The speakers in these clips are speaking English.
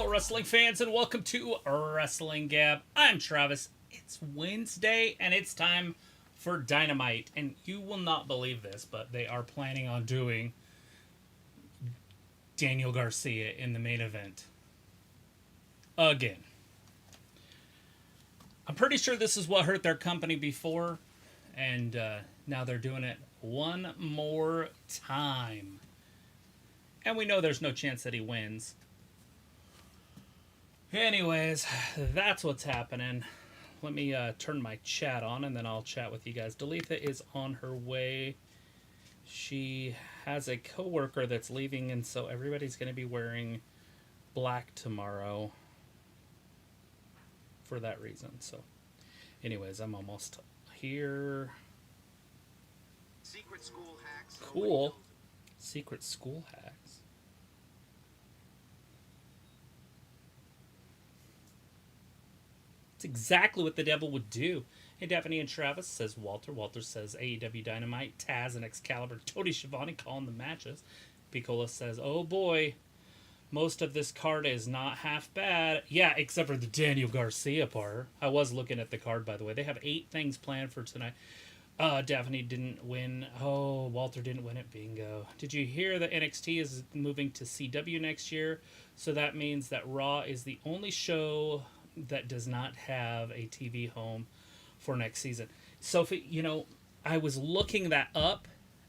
Hello, wrestling fans, and welcome to Wrestling Gab. I'm Travis. It's Wednesday, and it's time for Dynamite. And you will not believe this, but they are planning on doing Daniel Garcia in the main event. Again. I'm pretty sure this is what hurt their company before, and now they're doing it one more time. And we know there's no chance that he wins. Anyways, that's what's happening. Let me turn my chat on, and then I'll chat with you guys. Dalitha is on her way. She has a coworker that's leaving, and so everybody's going to be wearing black tomorrow for that reason. So, anyways, I'm almost here. Secret school hacks. Cool. Secret school hacks. Exactly what the devil would do. Hey, Daphne and Travis, says Walter. Walter says AEW Dynamite, Taz and Excalibur, Tony Schiavone calling the matches. Piccola says, oh boy, most of this card is not half bad. Yeah, except for the Daniel Garcia part. I was looking at the card, by the way. They have 8 things planned for tonight. Daphne didn't win. Oh, Walter didn't win it. Bingo. Did you hear that NXT is moving to CW next year? So that means that Raw is the only show that does not have a TV home for next season. So, if it, I was looking that up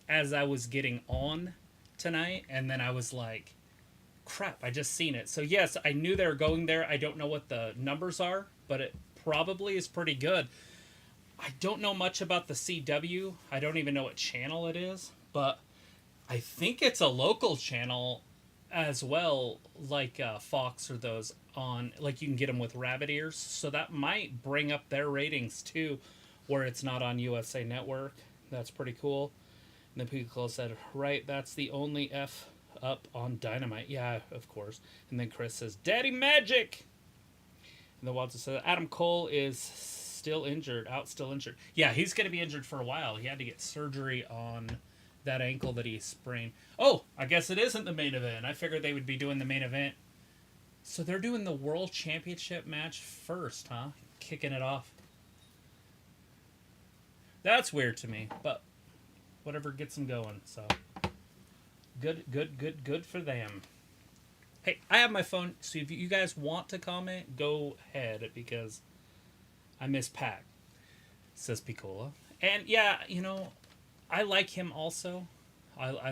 as I was getting on tonight, and then I was like, crap, I just seen it. So, yes, I knew they were going there. I don't know what the numbers are, but it probably is pretty good. I don't know much about the CW. I don't even know what channel it is, but I think it's a local channel as well, like Fox or those on, like you can get them with rabbit ears, so that might bring up their ratings too, where it's not on USA Network. That's pretty cool. And then people said, right, that's the only F up on Dynamite. Yeah, of course. And then Chris says, Daddy Magic! And then Walter says, Adam Cole is still injured. Yeah, he's going to be injured for a while. He had to get surgery on that ankle that he sprained. Oh, I guess it isn't the main event. I figured they would be doing the main event. So they're doing the World Championship match first, huh? Kicking it off. That's weird to me, but whatever gets them going. So good for them. Hey, I have my phone, so if you guys want to comment, go ahead, because I miss Pac, says Piccola. And yeah, I like him also. I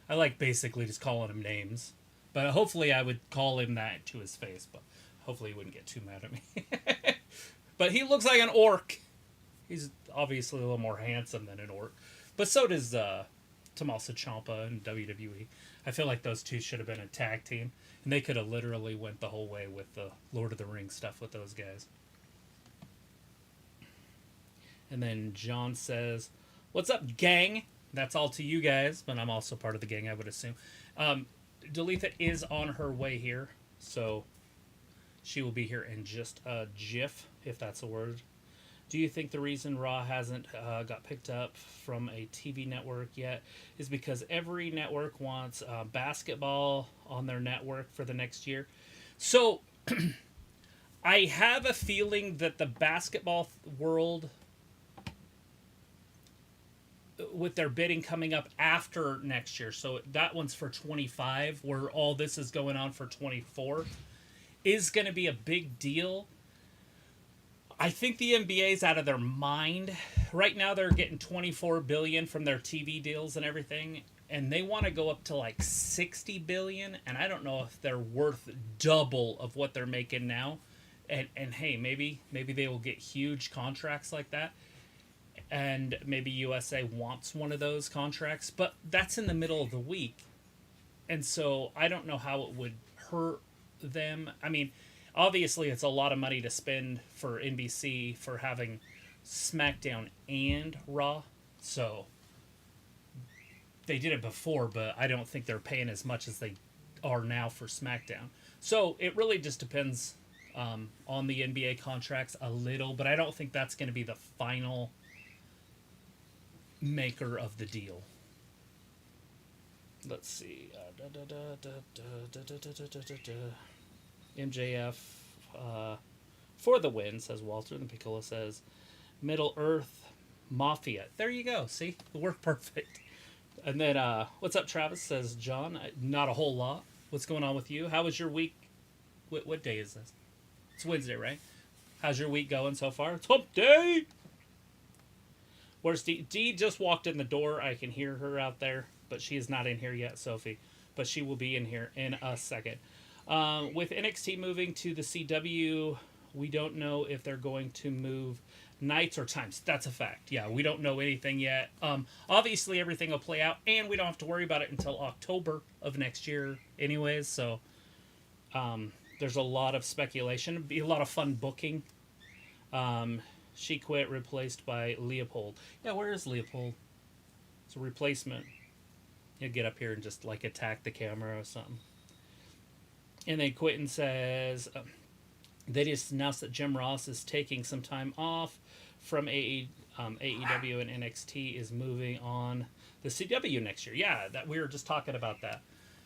like basically just calling him names. But hopefully I would call him that to his face. But hopefully he wouldn't get too mad at me. But he looks like an orc. He's obviously a little more handsome than an orc. But so does Tommaso Ciampa in WWE. I feel like those two should have been a tag team. And they could have literally went the whole way with the Lord of the Rings stuff with those guys. And then John says, what's up, gang? That's all to you guys, but I'm also part of the gang, I would assume. Dalitha is on her way here, so she will be here in just a jiff, if that's a word. Do you think the reason Raw hasn't got picked up from a TV network yet is because every network wants basketball on their network for the next year? So, I have a feeling that the basketball world, with their bidding coming up after next year, so that one's for 25, where all this is going on for 24, is going to be a big deal. I think the NBA's out of their mind. Right now they're getting $24 billion from their TV deals and everything, and they want to go up to like $60 billion, and I don't know if they're worth double of what they're making now. And hey, maybe they will get huge contracts like that. And maybe USA wants one of those contracts, but that's in the middle of the week. And so I don't know how it would hurt them. I mean, obviously it's a lot of money to spend for NBC for having SmackDown and Raw. So they did it before, but I don't think they're paying as much as they are now for SmackDown. So it really just depends on the NBA contracts a little, but I don't think that's going to be the final maker of the deal. let's see. MJF for the win, says Walter. And Piccolo says Middle Earth Mafia. There you go. See? We're perfect. And then, what's up, Travis, says John. Not a whole lot. What's going on with you? How was your week? What day is this? It's Wednesday, right? How's your week going so far? It's hump day! Where's Dee? Dee just walked in the door. I can hear her out there, but she is not in here yet, Sophie. But she will be in here in a second. With NXT moving to the CW, we don't know if they're going to move nights or times. That's a fact. Yeah, we don't know anything yet. Obviously, everything will play out, and we don't have to worry about it until October of next year anyways. So there's a lot of speculation. It'll be a lot of fun booking. She quit, replaced by Leopold. Yeah, where is Leopold? It's a replacement. He'll get up here and just like attack the camera or something. And then Quentin says they just announced that Jim Ross is taking some time off from AEW and NXT, is moving on the CW next year. Yeah, that we were just talking about that.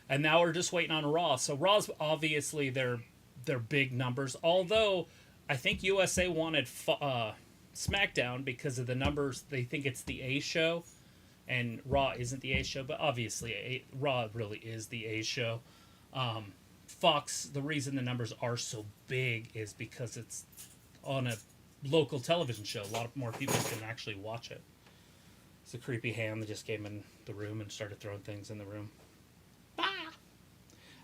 And now we're just waiting on Raw. So Raw's obviously their big numbers. Although I think USA wanted SmackDown because of the numbers. They think it's the A show, and Raw isn't the A show. But obviously, Raw really is the A show. Fox, the reason the numbers are so big is because it's on a local television show. A lot more people can actually watch it. It's a creepy hand that just came in the room and started throwing things in the room. Bah!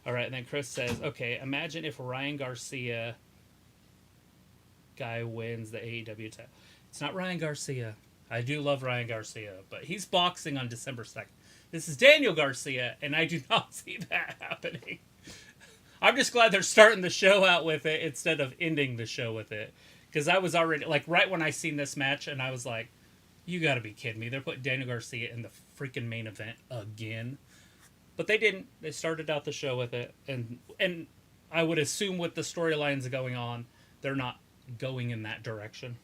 All right, and then Chris says, okay, imagine if Ryan Garcia guy wins the AEW title. It's not Ryan Garcia. I do love Ryan Garcia, but he's boxing on December 2nd. This is Daniel Garcia, and I do not see that happening. I'm just glad they're starting the show out with it instead of ending the show with it. Because I was already, like, right when I seen this match, and I was like, you gotta be kidding me. They're putting Daniel Garcia in the freaking main event again. But they didn't. They started out the show with it. And I would assume with the storylines going on, they're not going in that direction.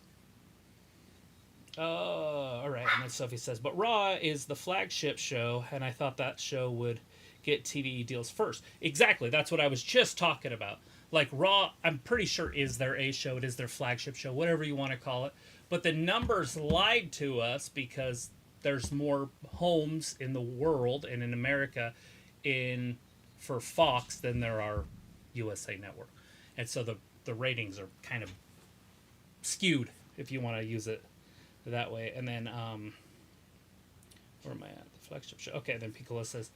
All right. And then Sophie says, but Raw is the flagship show, and I thought that show would get TV deals first. Exactly. That's what I was just talking about. Like, Raw, I'm pretty sure is their A show. It is their flagship show, whatever you want to call it. But the numbers lied to us because there's more homes in the world and in America for Fox than there are USA Network. And so the ratings are kind of skewed, if you want to use it that way. And then, where am I at? The flagship show. Okay, then Piccolo says,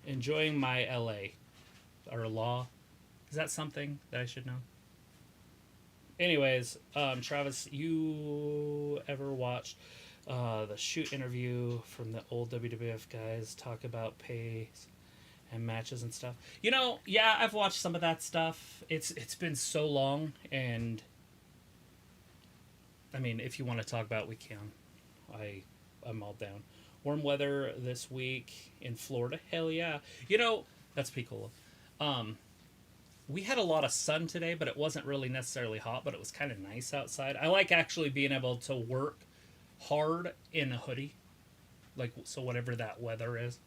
enjoying my LA. Or law. Is that something that I should know? Anyways, Travis, you ever watched the shoot interview from the old WWF guys talk about pays and matches and stuff? You know, yeah, I've watched some of that stuff. It's been so long, and I mean, if you want to talk about it, we can. I'm all down. Warm weather this week in Florida. Hell yeah. You know, that's Piccolo. We had a lot of sun today, but it wasn't really necessarily hot, but it was kind of nice outside. I like actually being able to work hard in a hoodie. Like, so whatever that weather is.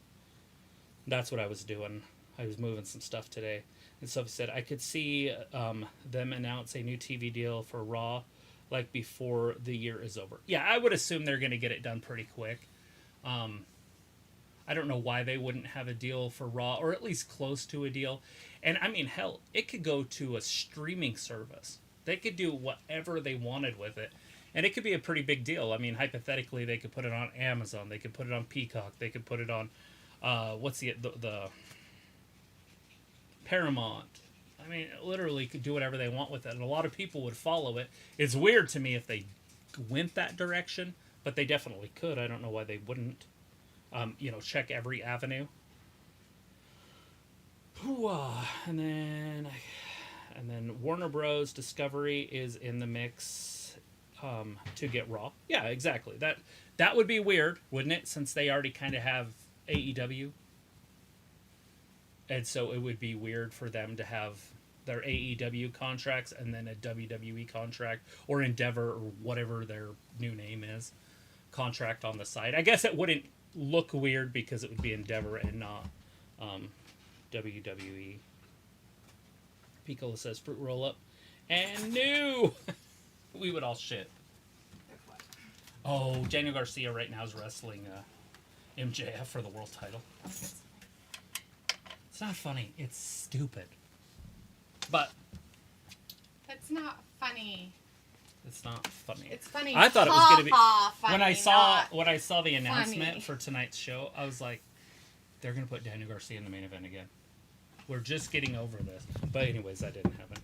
That's what I was doing. I was moving some stuff today. And Sophie said, I could see them announce a new TV deal for Raw, like, before the year is over. Yeah, I would assume they're going to get it done pretty quick. I don't know why they wouldn't have a deal for Raw, or at least close to a deal. And, I mean, hell, it could go to a streaming service. They could do whatever they wanted with it. And it could be a pretty big deal. I mean, hypothetically, they could put it on Amazon. They could put it on Peacock. They could put it on, what's the Paramount. I mean, literally could do whatever they want with it. And a lot of people would follow it. It's weird to me if they went that direction, but they definitely could. I don't know why they wouldn't. Check every avenue. And then Warner Bros. Discovery is in the mix to get Raw. Yeah, exactly. That would be weird, wouldn't it? Since they already kind of have AEW. And so it would be weird for them to have their AEW contracts and then a WWE contract or Endeavor or whatever their new name is contract on the side. I guess it wouldn't look weird because it would be Endeavor and not WWE. Piccolo says fruit roll up. And new! We would all shit. Oh, Daniel Garcia right now is wrestling MJF for the world title. It's not funny. It's stupid. But it's not funny. It's not funny. It's funny. I thought it was going to be funny, when I saw the announcement funny. for tonight's show. I was like, they're going to put Daniel Garcia in the main event again. We're just getting over this. But anyways, that didn't happen.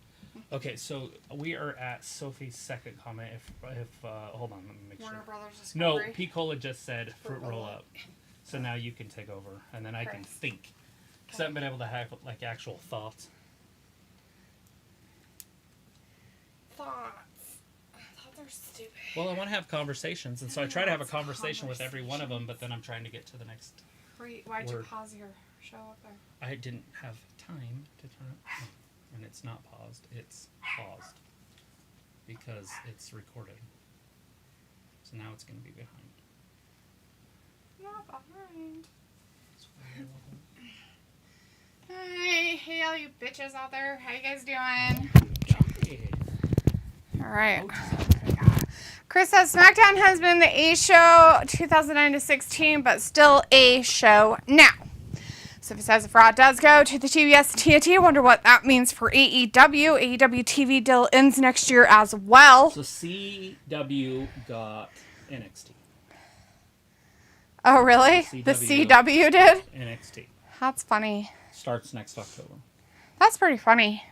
Okay, so we are at Sophie's second comment. If hold on, let me make Warner sure. Brothers No, Discovery. Picola just said fruit roll up. So now you can take over, and then I can think. Because I haven't been able to have like actual thoughts. Thoughts are stupid. Well, I want to have conversations, and so I try to have a conversation with every one of them, but then I'm trying to get to the next. Why'd you pause your show up there? I didn't have time to turn it. And it's not paused, it's paused. Because it's recorded. So now it's going to be behind. Not behind. Hey, all you bitches out there. How you guys doing? All right. Chris says SmackDown has been the A show 2009 to 16, but still A show now. So if it says if Raw does go to the TBS TNT, I wonder what that means for AEW. AEW TV deal ends next year as well. So CW got NXT. Oh, really? The CW did? NXT. That's funny. Starts next October. That's pretty funny.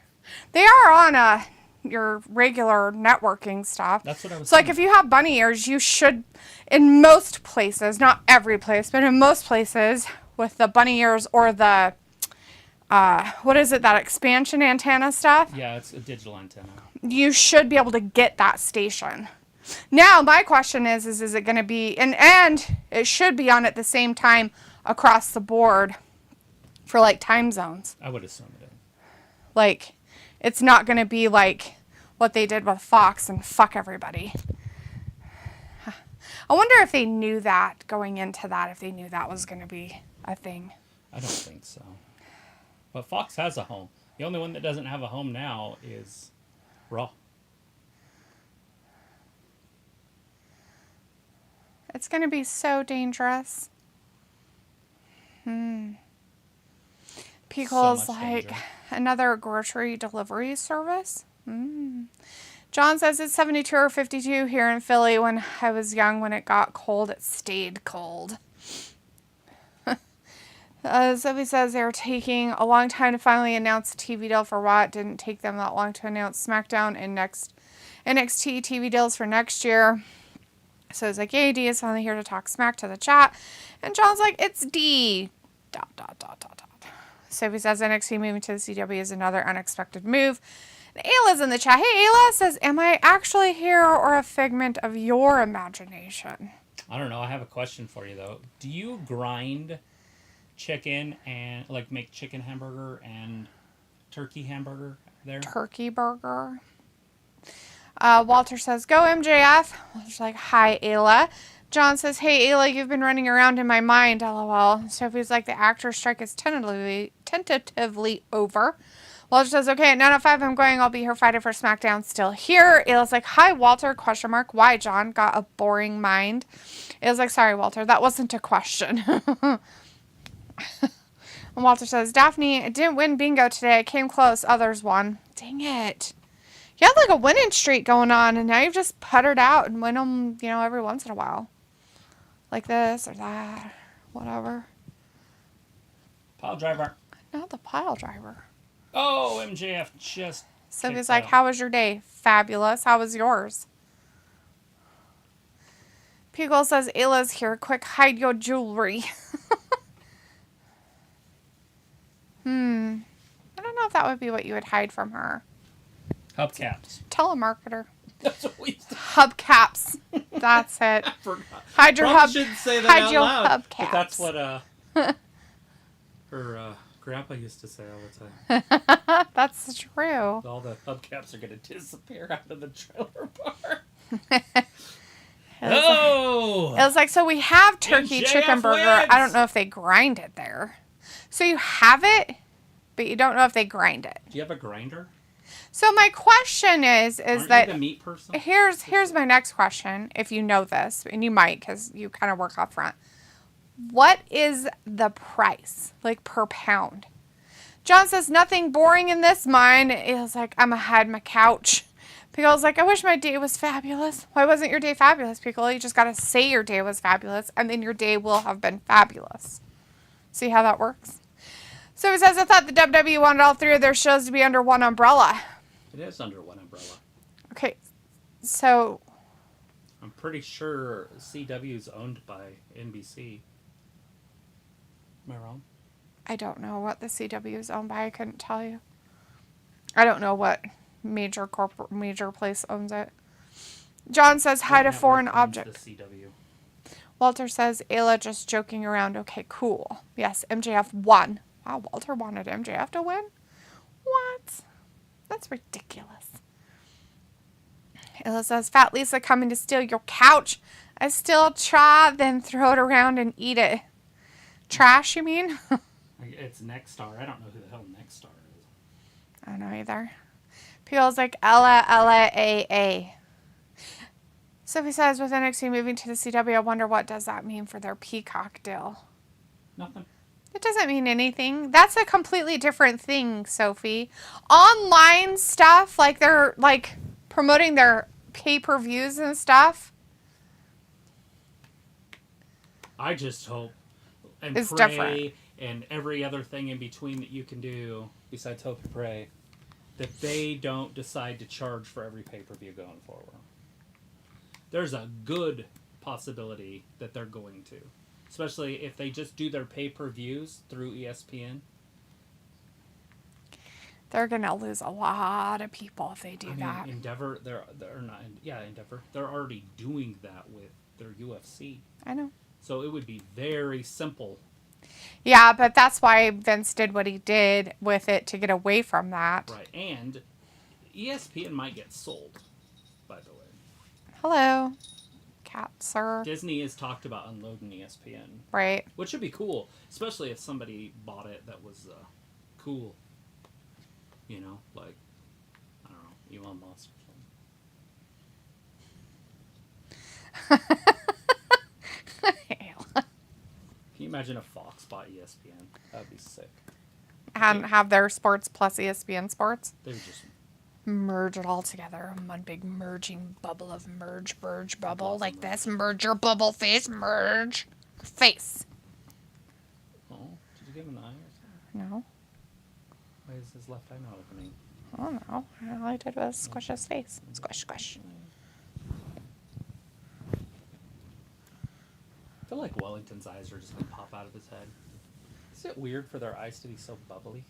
They are on your regular networking stuff. That's what I was So, like, if you have bunny ears, you should, in most places, not every place, but in most places, with the bunny ears or the, what is it, that expansion antenna stuff? Yeah, it's a digital antenna. You should be able to get that station. Now, my question is it going to be, and it should be on at the same time across the board for, like, time zones. I would assume it is. Like, it's not going to be like what they did with Fox and fuck everybody. I wonder if they knew that going into that, if they knew that was going to be a thing. I don't think so. But Fox has a home. The only one that doesn't have a home now is Raw. It's going to be so dangerous. Pickle's So like danger. another grocery delivery service. John says it's 72 or 52 here in Philly. When I was young, when it got cold, it stayed cold. Zoe says they're taking a long time to finally announce a TV deal for Raw. It didn't take them that long to announce SmackDown and next NXT TV deals for next year. So it's like, yay, D is finally here to talk smack to the chat. And John's like, it's D. ... Sophie says NXT moving to the CW is another unexpected move. And Ayla's in the chat. Hey, Ayla says, am I actually here or a figment of your imagination? I don't know. I have a question for you, though. Do you grind chicken and, like, make chicken hamburger and turkey hamburger there? Turkey burger. Walter says, go MJF. Walter's like, hi, Ayla. John says, hey, Ayla, you've been running around in my mind, LOL. Sophie's like, the actor strike is tentatively over. Walter says, okay, at 9:05, I'm going. I'll be here Friday for SmackDown. Still here. Ayla's like, hi, Walter, ? Why, John? Got a boring mind. Ayla's like, sorry, Walter, that wasn't a question. And Walter says, Daphne, I didn't win bingo today. I came close. Others won. Dang it. You had like a winning streak going on, and now you've just puttered out and win them, every once in a while. Like this or that, whatever. Pile driver. Not the pile driver. Oh, MJF just... Sylvia's like, how was your day? Fabulous. How was yours? Pugel says, Ayla's here. Quick, hide your jewelry. I don't know if that would be what you would hide from her. Hubcaps. Telemarketer. That's what we said. Hubcaps. That's it. I forgot. Hide your Probably shouldn't say that hide out your loud. hubcaps. But that's what her grandpa used to say all the time. That's true. All the hubcaps are going to disappear out of the trailer park. was like, so we have turkey MJF chicken burger. wins! I don't know if they grind it there. So you have it, but you don't know if they grind it. Do you have a grinder? So my question is Aren't that you the meat person? here's my next question, if you know this, and you might because you kind of work up front. What is the price, like, per pound? John says, nothing boring in this mine. It was like, I'm ahead my couch. Pickle's like, I wish my day was fabulous. Why wasn't your day fabulous, Pickle? You just got to say your day was fabulous, and then your day will have been fabulous. See how that works? So he says, I thought the WWE wanted all three of their shows to be under one umbrella. It is under one umbrella. Okay, so... I'm pretty sure CW is owned by NBC. Am I wrong? I don't know what the CW is owned by. I couldn't tell you. I don't know what major place owns it. John says, hide a foreign object. The CW. Walter says, Ayla just joking around. Okay, cool. Yes, MJF won. Wow, Walter wanted MJF to win? What? That's ridiculous. Ayla says, Fat Lisa coming to steal your couch. I still try, then throw it around and eat it. Trash, you mean? It's Nexstar. I don't know who the hell Nexstar is. I don't know either. People's like, Ella, A. Sophie says, with NXT moving to the CW, I wonder what does that mean for their Peacock deal? Nothing. It doesn't mean anything. That's a completely different thing, Sophie. Online stuff, like they're like promoting their pay-per-views and stuff. I just hope and It's pray different. And every other thing in between that you can do besides hope and pray that they don't decide to charge for every pay-per-view going forward. There's a good possibility that they're going to. Especially if they just do their pay-per-views through ESPN. They're going to lose a lot of people if they do that. Endeavor, they're not... Yeah, Endeavor. They're already doing that with their UFC. I know. So it would be very simple. Yeah, but that's why Vince did what he did with it to get away from that. Right, and ESPN might get sold, by the way. Hello, cat sir. Disney has talked about unloading ESPN. Right. Which would be cool, especially if somebody bought it that was cool. You know, like, I don't know, Elon Musk or something. Can you imagine if Fox bought ESPN? That would be sick. And have their sports plus ESPN sports. They would just merge it all together. One big merging bubble of merge bubble. Awesome. Like this. Merge your bubble face. Merge. Face. Oh, did you give him an eye or something? No. Why is his left eye not opening? I don't know. All I did was squish his face. Squish, squish. I feel like Wellington's eyes are just going to pop out of his head. Is it weird for their eyes to be so bubbly?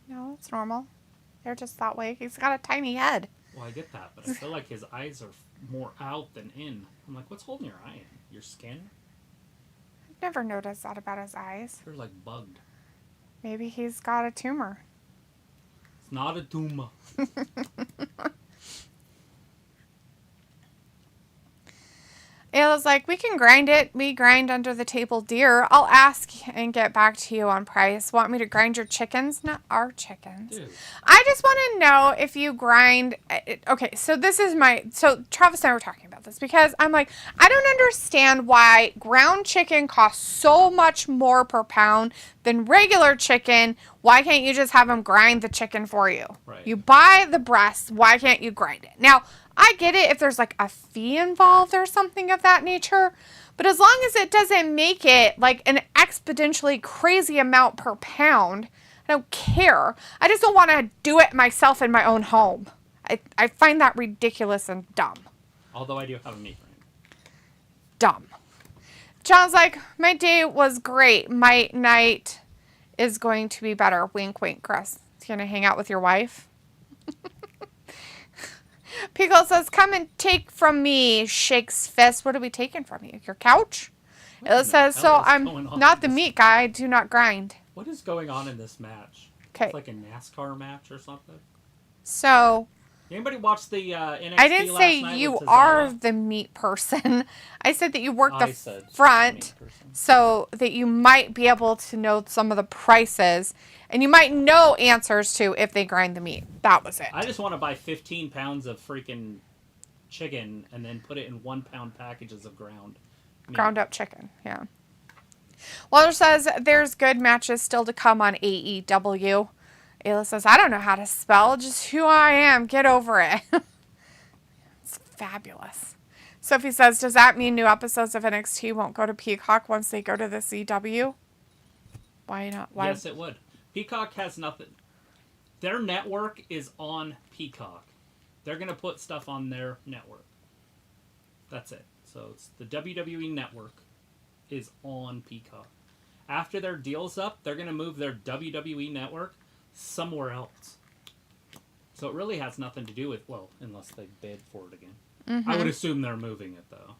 No, it's normal. They're just that way. He's got a tiny head. Well, I get that, but I feel like his eyes are more out than in. I'm like, what's holding your eye in? Your skin? I've never noticed that about his eyes. They're like bugged. Maybe he's got a tumor. It's not a tumor. It was like, we can grind it. We grind under the table deer. I'll ask and get back to you on price. Want me to grind your chickens? Not our chickens. Dude. I just want to know if you grind... Okay, so this is my... So Travis and I were talking about this because I'm like, I don't understand why ground chicken costs so much more per pound than regular chicken. Why can't you just have them grind the chicken for you? Right. You buy the breast. Why can't you grind it? Now, I get it if there's like a fee involved or something of that nature, but as long as it doesn't make it like an exponentially crazy amount per pound, I don't care. I just don't want to do it myself in my own home. I find that ridiculous and dumb. Although I do have a meat grinder. Dumb. John's like, my day was great. My night is going to be better. Wink, wink, Chris. He's going to hang out with your wife. Pickle says, come and take from me, shakes fist. What are we taking from you? Your couch? It says, so I'm not the meat guy. I do not grind. What is going on in this match? Okay. It's like a NASCAR match or something? So, Anybody watch the NXT I didn't last say night you with are Isiah? the meat person. I said that you work the said front meat person. so that you might be able to know some of the prices and you might know answers to if they grind the meat. That was it. I just want to buy 15 pounds of freaking chicken and then put it in 1 pound packages of ground meat. Ground up chicken, yeah. Walter says there's good matches still to come on AEW. Ayla says, I don't know how to spell, just who I am. Get over it. It's fabulous. Sophie says, does that mean new episodes of NXT won't go to Peacock once they go to the CW? Why not? Why? Yes, it would. Peacock has nothing. Their network is on Peacock. They're going to put stuff on their network. That's it. So it's the WWE network is on Peacock. After their deal's up, they're going to move their WWE network somewhere else. So it really has nothing to do with, well, unless they bid for it again. Mm-hmm. I would assume they're moving it, though.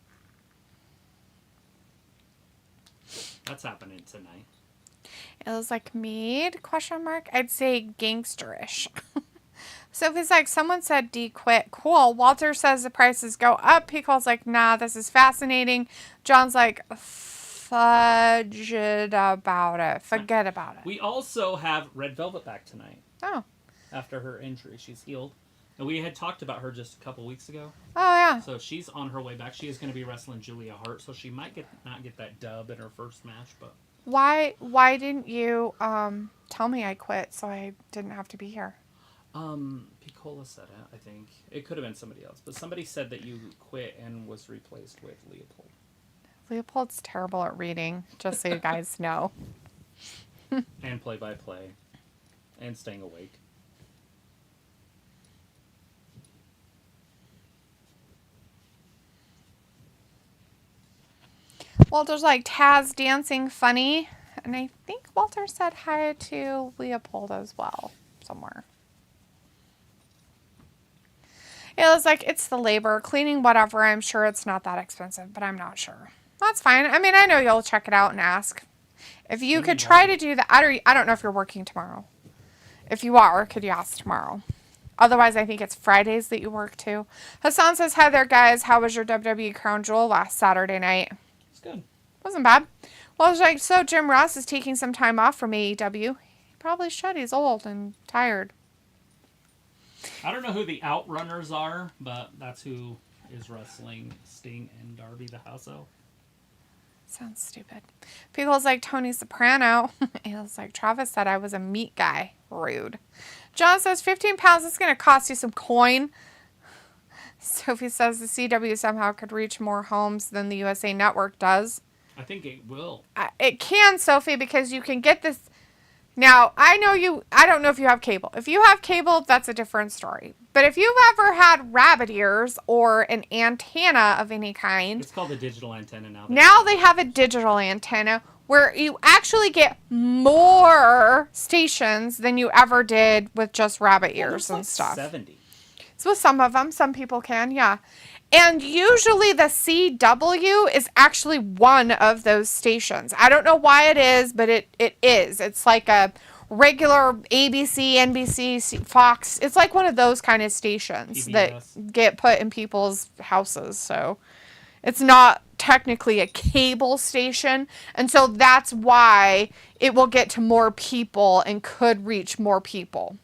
That's happening tonight. It was like mead, question mark. I'd say gangsterish. Sophie's like, someone said D quit. Cool. Walter says the prices go up. He calls like, nah, this is fascinating. John's like, fudge it about it. Forget about it. We also have Red Velvet back tonight. Oh. After her injury. She's healed. And we had talked about her just a couple weeks ago. Oh, yeah. So she's on her way back. She is going to be wrestling Julia Hart, so she might not get that dub in her first match, but... Why didn't you tell me I quit so I didn't have to be here? Piccola said it, I think. It could have been somebody else, but somebody said that you quit and was replaced with Leopold. Leopold's terrible at reading, just so you guys know. And play-by-play. And staying awake. Walter's like, Taz dancing funny. And I think Walter said hi to Leopold as well, somewhere. It was like, it's the labor, cleaning, whatever. I'm sure it's not that expensive, but I'm not sure. That's fine. I mean, I know you'll check it out and ask. If you could try to do that, I don't know if you're working tomorrow. If you are, could you ask tomorrow? Otherwise, I think it's Fridays that you work too. Hassan says, hi there, guys. How was your WWE Crown Jewel last Saturday night? Good. Wasn't bad. Well, I was like, so Jim Ross is taking some time off from AEW. He probably should. He's old and tired. I don't know who the Outrunners are, but that's who is wrestling Sting and Darby the House Elf. Sounds stupid. People's like Tony Soprano. It was like Travis said I was a meat guy. Rude. John says 15 pounds is going to cost you some coin. Sophie says the CW somehow could reach more homes than the USA Network does. I think it will. It can, Sophie, because you can get this. Now, I don't know if you have cable. If you have cable, that's a different story. But if you've ever had rabbit ears or an antenna of any kind. It's called a digital antenna now. Now they have a digital antenna where you actually get more stations than you ever did with just rabbit ears and stuff. 70. So with some of them, some people can, yeah. And usually the CW is actually one of those stations. I don't know why it is, but it is. It's like a regular ABC, NBC, Fox. It's like one of those kind of stations PBS. That get put in people's houses. So it's not technically a cable station. And so that's why it will get to more people and could reach more people.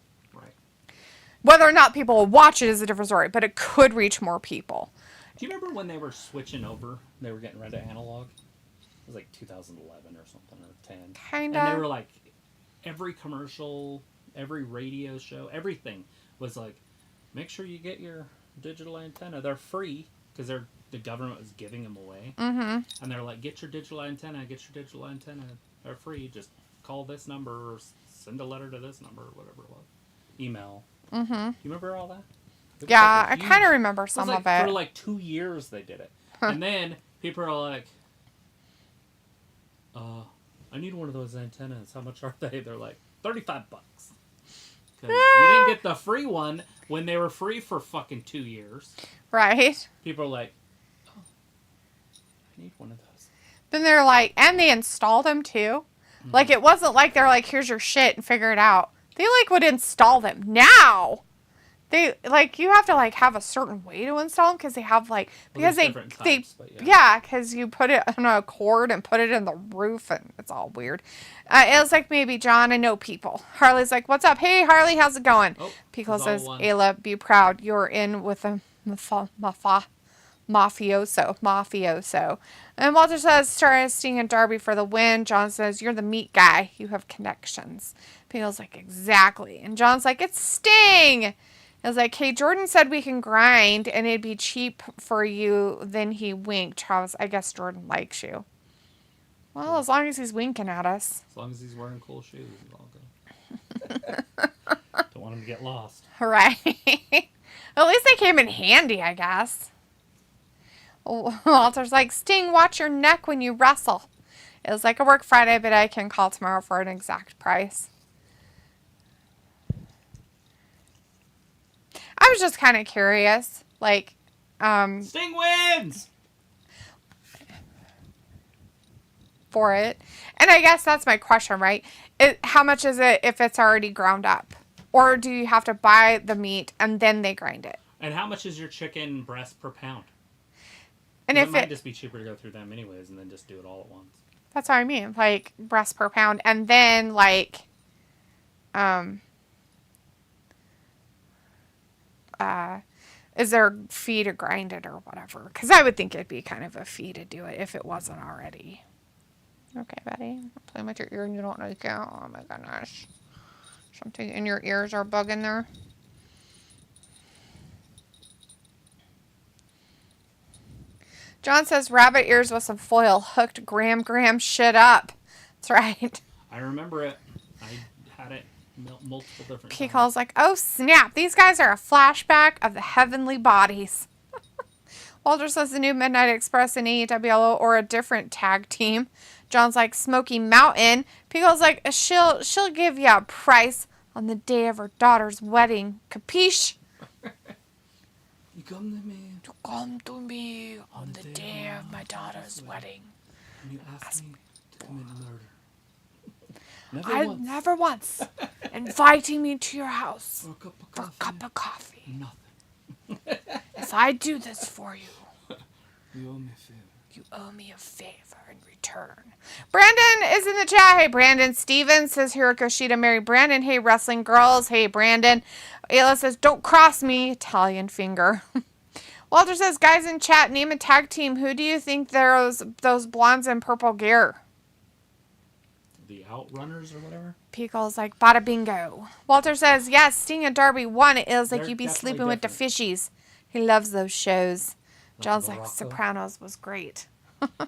Whether or not people will watch it is a different story, but it could reach more people. Do you remember when they were switching over? They were getting rid of analog? It was like 2011 or something, or 10. Kinda. And they were like, every commercial, every radio show, everything was like, make sure you get your digital antenna. They're free, because the government was giving them away. Mm-hmm. And they're like, get your digital antenna, They're free. Just call this number or send a letter to this number or whatever it was. Email. Mm-hmm. You remember all that? Yeah, I kind of remember some of it. For like 2 years they did it. And then people are like, I need one of those antennas. How much are they? They're like, $35. Because you didn't get the free one when they were free for fucking 2 years. Right. People are like, oh, I need one of those. Then they're like, and they installed them too. Mm-hmm. Like, it wasn't like they're like, here's your shit and figure it out. They like would install them. Now, They, like, you have to, like, have a certain way to install them because they have, like, because there's they, different types, but yeah, because you put it on a cord and put it in the roof and it's all weird. It was like, maybe, John, I know people. Harley's like, what's up? Hey, Harley, how's it going? Oh, Pico it's all says, one. Ayla, be proud. You're in with a mafioso. And Walter says, Sting and Darby for the win. John says, you're the meat guy. You have connections. Pico's like, exactly. And John's like, it's Sting. I was like, hey, Jordan said we can grind and it'd be cheap for you. Then he winked. Travis, I guess Jordan likes you. Well, as long as he's winking at us. As long as he's wearing cool shoes, it's all good. Don't want him to get lost. Right. At least they came in handy, I guess. Walter's like, Sting, watch your neck when you wrestle. It was like, I work Friday, but I can call tomorrow for an exact price. I was just kind of curious, like, Sting wins! For it. And I guess that's my question, right? How much is it if it's already ground up? Or do you have to buy the meat and then they grind it? And how much is your chicken breast per pound? And if it might just be cheaper to go through them anyways and then just do it all at once. That's what I mean. Like, breast per pound. And then, like, is there a fee to grind it or whatever? Because I would think it'd be kind of a fee to do it if it wasn't already. Okay, buddy. I'm playing with your ear and you don't like it. Oh my goodness. Something in your ears are bugging there. John says rabbit ears with some foil hooked Graham shit up. That's right. I remember it. I had it multiple different He times. calls like, oh snap, these guys are a flashback of the heavenly bodies. Walter says the new Midnight Express in AEW or a different tag team. John's like, Smoky Mountain. Pico's like, she'll give you a price on the day of her daughter's wedding. Capiche? You come to me. You come to me on the day of my daughter's wedding. And you ask me to commit murder. Never once. Inviting me to your house For a cup of coffee. Nothing. If I do this for you, You owe me a favor. you owe me a favor in return. Brandon is in the chat. Hey, Brandon. Steven says Hirokoshita marry Brandon. Hey, wrestling girls. Hey, Brandon. Ayla says, don't cross me. Italian finger. Walter says, guys in chat, name a tag team. Who do you think those blondes in purple gear? The Outrunners or whatever? Pico's like, bada bingo. Walter says, yes, Sting and Darby won. It was like They're you'd be definitely sleeping with the different. fishies. He loves those shows. John's like, Barocco. Sopranos was great.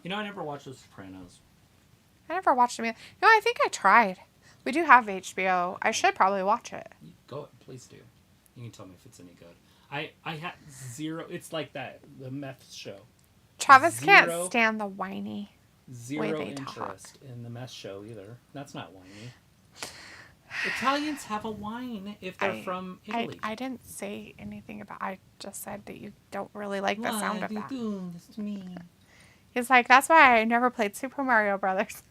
You know, I never watched The Sopranos. I never watched them yet. No, I think I tried. We do have HBO. I should probably watch it. Go, please do. You can tell me if it's any good. I had zero. It's like that the meth show. Travis can't stand the whiny. Zero they interest in the meth show either. That's not whiny. Italians have a wine if they're from Italy. I didn't say anything about. I just said that you don't really like the sound of that. Do this to me? He's like, that's why I never played Super Mario Brothers.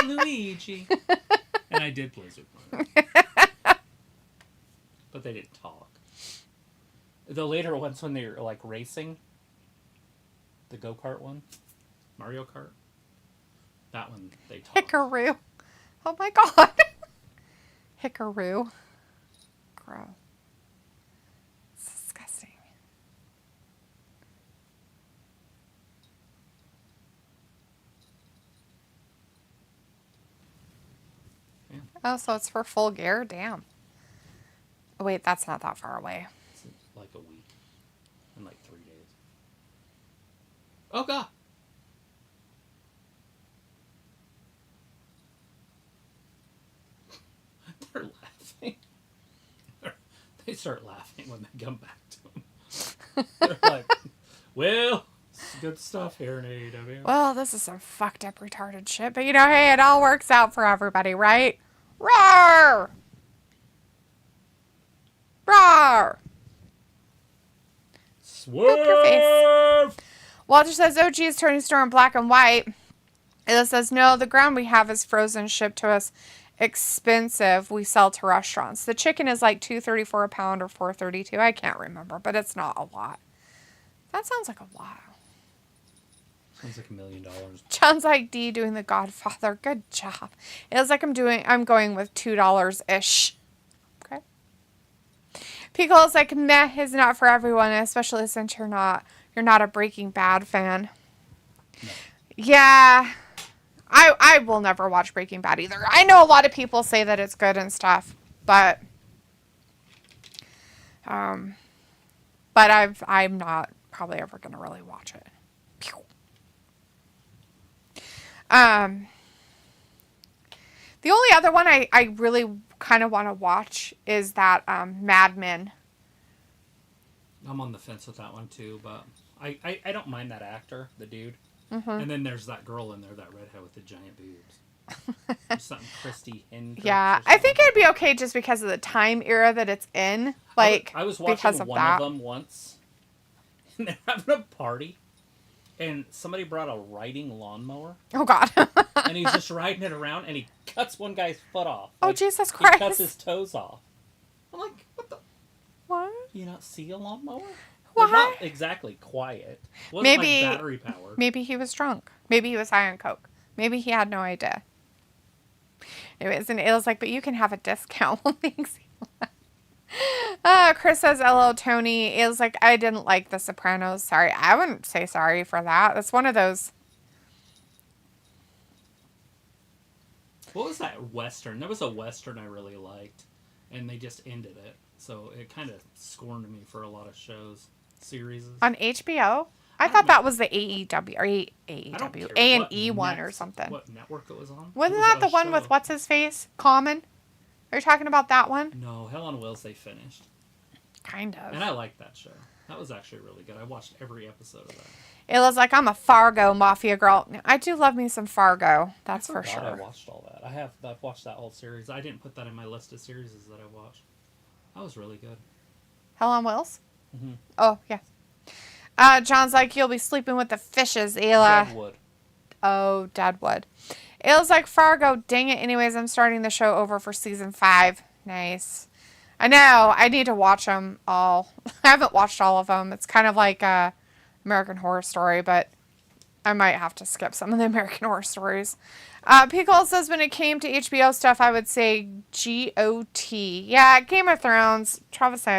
Luigi. And I did play Super Mario. But they didn't talk. The later ones when they're like racing. The go-kart one. Mario Kart. That one they talk. Hickaroo. Oh my god. Hickaroo. Gross. It's disgusting. Yeah. Oh, so it's for full gear? Damn. Oh, wait, that's not that far away. It's like a week. In like 3 days. Oh god. They're laughing. They start laughing when they come back to them. They're like, well, it's good stuff here in AEW. Well, this is some fucked up retarded shit, but you know, hey, it all works out for everybody, right? Roar! Roar! Swerve! Your face. Walter says, oh, geez, Tony Storm black and white. Ella says, no, the ground we have is frozen, shipped to us expensive we sell to restaurants. The chicken is like $2.34 a pound or $4.32. I can't remember, but it's not a lot. That sounds like a lot. Sounds like $1 million. John's like D doing The Godfather. Good job. It was like I'm going with $2-ish. Okay. Pickle's like meh is not for everyone, especially since you're not a Breaking Bad fan. No. Yeah. I will never watch Breaking Bad either. I know a lot of people say that it's good and stuff, but I'm not probably ever going to really watch it. Pew. The only other one I really kind of want to watch is that Mad Men. I'm on the fence with that one too, but I don't mind that actor, the dude. Mm-hmm. And then there's that girl in there, that redhead with the giant boobs. Something Christy Hendricks. Yeah, I think it'd be okay just because of the time era that it's in. Like, I was watching because of one that. of them once, and they're having a party, and somebody brought a riding lawnmower. Oh, God. And he's just riding it around, and he cuts one guy's foot off. Oh, Like, Jesus Christ. He cuts his toes off. I'm like, what the? What? Do you not see a lawnmower? Why? They're not exactly quiet. It wasn't Maybe like battery powered. Maybe he was drunk. Maybe he was high on coke. Maybe he had no idea. Anyways, and it was like, but you can have a discount. Thanks. Chris says, "Hello, Tony." It was like, I didn't like The Sopranos. Sorry, I wouldn't say sorry for that. That's one of those. What was that Western? There was a Western I really liked, and they just ended it. So it kind of scorned me for a lot of shows, series. On HBO? I thought that was the AEW or AEW, A&E one or something. What network it was on? Wasn't that the one with what's his face? Common? Are you talking about that one? No, Hell on Wheels they finished. Kind of. And I liked that show. That was actually really good. I watched every episode of that. It was like I'm a Fargo mafia girl. I do love me some Fargo. That's for sure. I watched all that. I've watched that whole series. I didn't put that in my list of series that I watched. That was really good. Hell on Wheels? Mm-hmm. Oh, yeah. John's like, you'll be sleeping with the fishes, Ayla. Deadwood. Oh, Deadwood. It was like Fargo. Dang it. Anyways, I'm starting the show over for season 5. Nice. I know. I need to watch them all. I haven't watched all of them. It's kind of like American Horror Story, but I might have to skip some of the American Horror Stories. Pickle says when it came to HBO stuff, I would say GOT. Yeah, Game of Thrones. Travis and I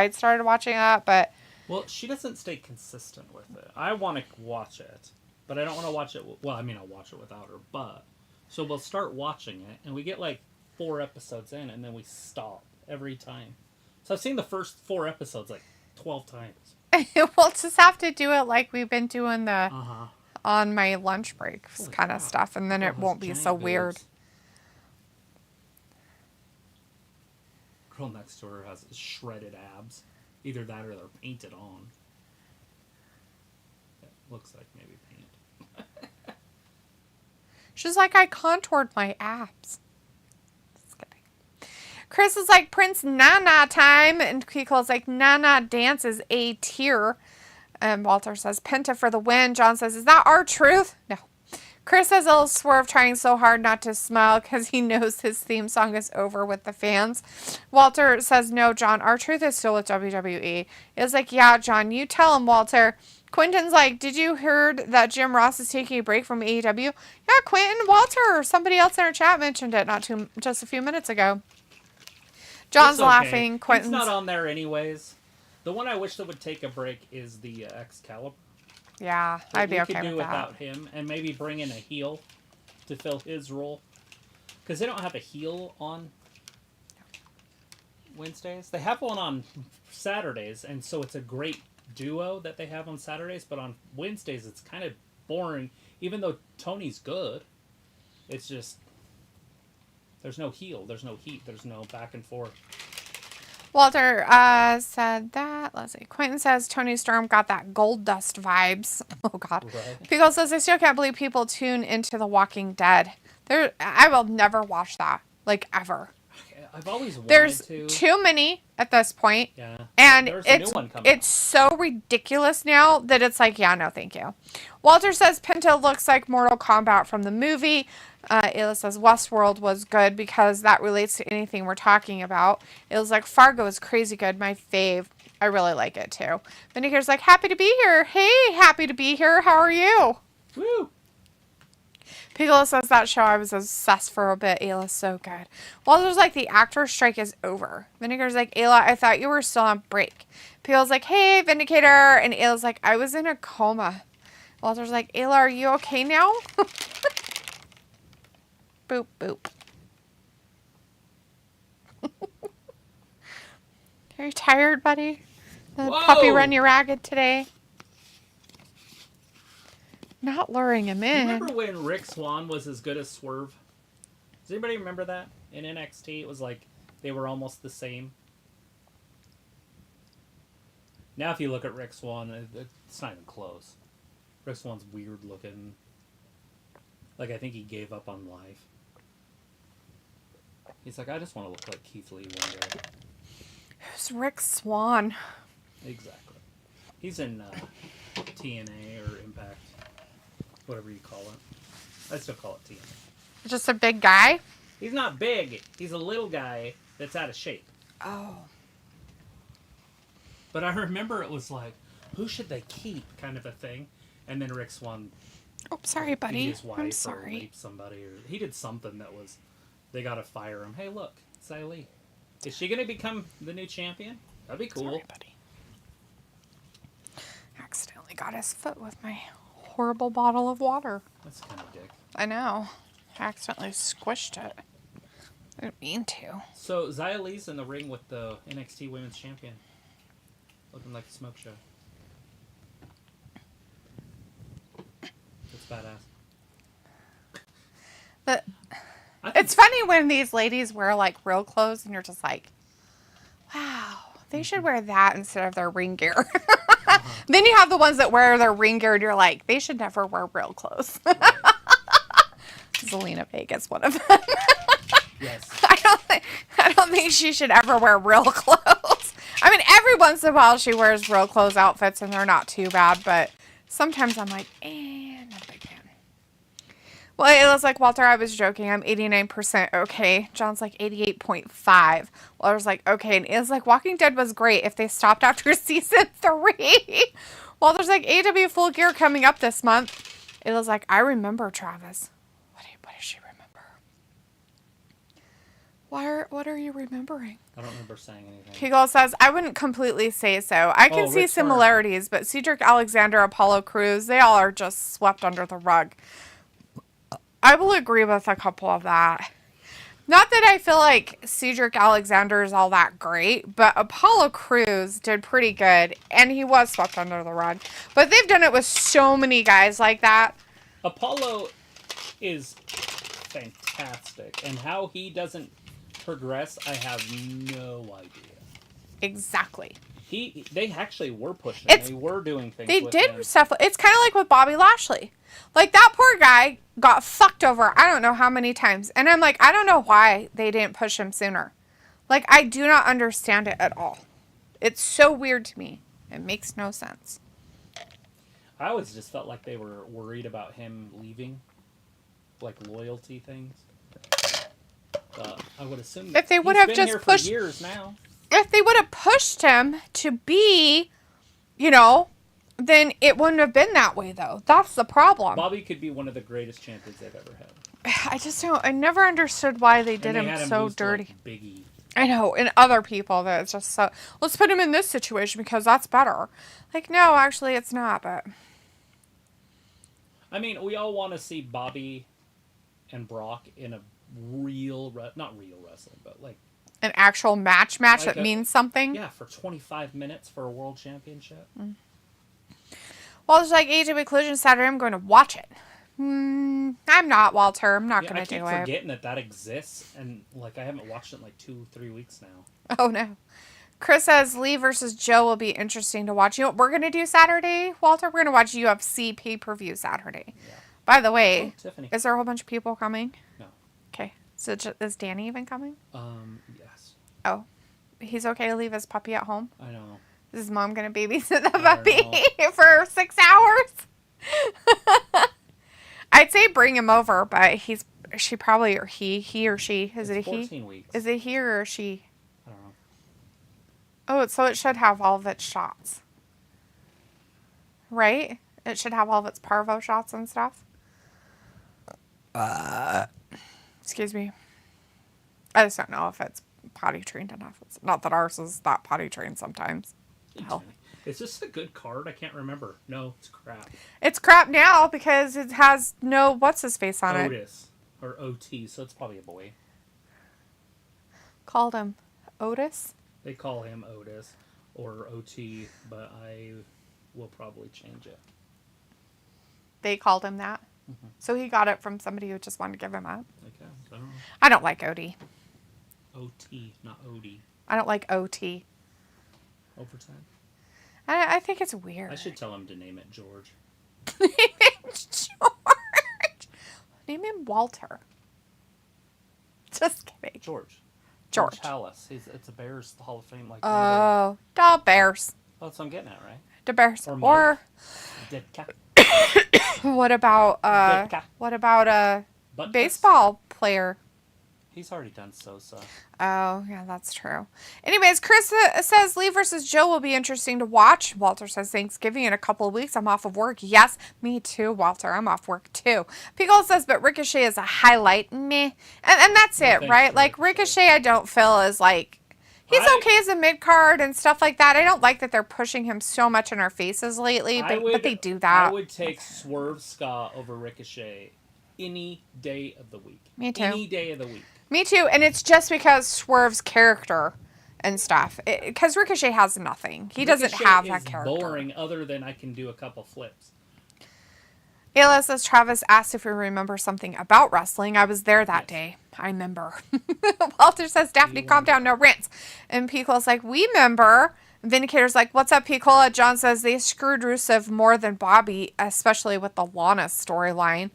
have started watching that, but... Well, she doesn't stay consistent with it. I want to watch it, but I don't want to watch it... Well, I mean, I'll watch it without her, but... So we'll start watching it, and we get like 4 episodes in, and then we stop every time. So I've seen the first 4 episodes like 12 times. We'll just have to do it like we've been doing the... Uh-huh. On my lunch break kind of stuff, and then it won't be so weird. Girl next to her has shredded abs. Either that or they're painted on. It looks like maybe paint. She's like, I contoured my abs. Just kidding. Chris is like, Prince Nana time, and Kiko's like, Nana dance is A tier. And Walter says, Penta for the win. John says, is that our truth? No. Chris says, a little swerve, trying so hard not to smile because he knows his theme song is over with the fans. Walter says, no, John, our truth is still with WWE. It's like, yeah, John, you tell him, Walter. Quentin's like, did you heard that Jim Ross is taking a break from AEW? Yeah, Quentin, Walter, or somebody else in our chat mentioned it just a few minutes ago. John's laughing. Quentin's He's not on there anyways. The one I wish that would take a break is the Excalibur. Yeah, I'd be okay with that. We could do without him, and maybe bring in a heel to fill his role. Because they don't have a heel on Wednesdays. They have one on Saturdays, and so it's a great duo that they have on Saturdays. But on Wednesdays, it's kind of boring. Even though Tony's good, it's just there's no heel, there's no heat, there's no back and forth. Walter said that. Let's see. Quentin says Tony Storm got that Gold Dust vibes. Oh, God. Right. Pickle says, I still can't believe people tune into The Walking Dead. I will never watch that. Like, ever. I've always wanted There's to. too many at this point. Yeah. And There's a new one coming it's so ridiculous now that it's like, yeah, no, thank you. Walter says Pinto looks like Mortal Kombat from the movie. Ayla says Westworld was good because that relates to anything we're talking about. It was like Fargo is crazy good, my fave. I really like it too. Vindicator's like, happy to be here. Hey, happy to be here. How are you? Woo! Piccolo says that show I was obsessed for a bit. Ayla's so good. Walter's like, the actor strike is over. Vindicator's like, Ayla, I thought you were still on break. Piccolo's like, hey, Vindicator. And Ayla's like, I was in a coma. Walter's like, Ayla, are you okay now? Boop, boop. Are you tired, buddy? The puppy run you ragged today? Not luring him in. Remember when Rick Swann was as good as Swerve? Does anybody remember that? In NXT, it was like they were almost the same. Now if you look at Rick Swann, it's not even close. Rick Swann's weird looking. Like, I think he gave up on life. He's like, I just want to look like Keith Lee one day. Who's Rick Swann? Exactly. He's in TNA or Impact. Whatever you call it. I still call it TNA. Just a big guy? He's not big. He's a little guy that's out of shape. Oh. But I remember it was like, who should they keep kind of a thing. And then Rick Swann Oh, sorry, buddy. beat his wife I'm or sorry. raped somebody. Or he did something that was, they got to fire him. Hey, look, Isiah Lee. Is she going to become the new champion? That'd be cool. Sorry, buddy. Accidentally got his foot with my horrible bottle of water. That's kind of dick. I know. I accidentally squished it. I didn't mean to. So, Isiah Lee's in the ring with the NXT Women's Champion. Looking like a smoke show. That's badass. But I think it's funny when these ladies wear like real clothes and you're just like, wow, they should wear that instead of their ring gear. Then you have the ones that wear their ring gear and you're like, they should never wear real clothes. Zelina Vega's one of them. Yes. I don't think she should ever wear real clothes. I mean, every once in a while she wears real clothes outfits and they're not too bad, but sometimes I'm like, not a big fan. Well, it was like, Walter, I was joking. I'm 89% okay. John's like 88.5. Walter's like, okay. And it was like, Walking Dead was great if they stopped after season 3. Walter's like, AEW Full Gear coming up this month. It was like, I remember, Travis. What does she remember? What are you remembering? I don't remember saying anything. Pico says, I wouldn't completely say so. I can see Rick Swann. similarities, but Cedric Alexander, Apollo Crews, they all are just swept under the rug. I will agree with a couple of that. Not that I feel like Cedric Alexander is all that great, but Apollo Crews did pretty good, and he was swept under the rug. But they've done it with so many guys like that. Apollo is fantastic, and how he doesn't progress, I have no idea. Exactly. They actually were pushing. They were doing things. They with did him. stuff. It's kind of like with Bobby Lashley. Like, that poor guy got fucked over I don't know how many times. And I'm like, I don't know why they didn't push him sooner. Like, I do not understand it at all. It's so weird to me. It makes no sense. I always just felt like they were worried about him leaving. Like, loyalty things. I would assume If they would have just here pushed... for years now. If they would have pushed him to be, then it wouldn't have been that way, though. That's the problem. Bobby could be one of the greatest champions they've ever had. I never understood why they did him so dirty. Like Biggie. I know, and other people that it's just so, let's put him in this situation because that's better. Like, no, actually it's not, but. I mean, we all want to see Bobby and Brock in a not real wrestling, but like. An actual match Like that means something? Yeah, for 25 minutes for a world championship. Well, it's like AEW Collision Saturday. I'm going to watch it. I'm not, Walter. I'm not going to do it. I keep forgetting that exists, and like I haven't watched it in like 2-3 weeks now. Oh, no. Chris says Lee versus Joe will be interesting to watch. You know what we're going to do Saturday, Walter? We're going to watch UFC pay-per-view Saturday. Yeah. By the way, Tiffany. Is there a whole bunch of people coming? No. Okay. So is Danny even coming? Yes. Oh. He's okay to leave his puppy at home? I know. Is his mom going to babysit the puppy for 6 hours? I'd say bring him over, but he or she. Is it a he? 14 weeks. Is it he or she? I don't know. Oh, so it should have all of its shots. Right? It should have all of its parvo shots and stuff. Excuse me. I just don't know if it's potty trained enough. It's not that ours is that potty trained sometimes. Hell. Is this a good card? I can't remember. No, it's crap. It's crap now because it has no what's-his-face on it. Otis. Or OT, so it's probably a boy. Called him Otis? They call him Otis or OT, but I will probably change it. They called him that? Mm-hmm. So he got it from somebody who just wanted to give him up? Okay, I don't know. I don't like Odie. OT, not OD. I don't like OT. Overtime? I think it's weird. I should tell him to name it George. Name it George. Name him Walter. Just kidding. George. George. Hallis. It's a Bears Hall of Fame. Like Oh, the Bears. Well, that's what I'm getting at, right? The Bears. Or Ditka. What about a Butkus? baseball player? He's already done Sosa. Oh, yeah, that's true. Anyways, Chris says Lee versus Joe will be interesting to watch. Walter says Thanksgiving in a couple of weeks. I'm off of work. Yes, me too, Walter. I'm off work too. Pickle says, but Ricochet is a highlight. Meh. And that's it, right? Like, Ricochet I don't feel is like... He's okay as a mid-card and stuff like that. I don't like that they're pushing him so much in our faces lately, but they do that. I would take Swerve Scott over Ricochet any day of the week. Me too. Any day of the week. Me too, and it's just because Swerve's character and stuff. Because Ricochet has nothing. He doesn't have that character. Boring other than I can do a couple flips. Ayla says Travis asked if we remember something about wrestling. I was there that day. I remember. Walter says, Daphne, calm down, no rants. And Pico's like, we remember. Vindicator's like, what's up, Picola? John says they screwed Rusev more than Bobby, especially with the Lana storyline.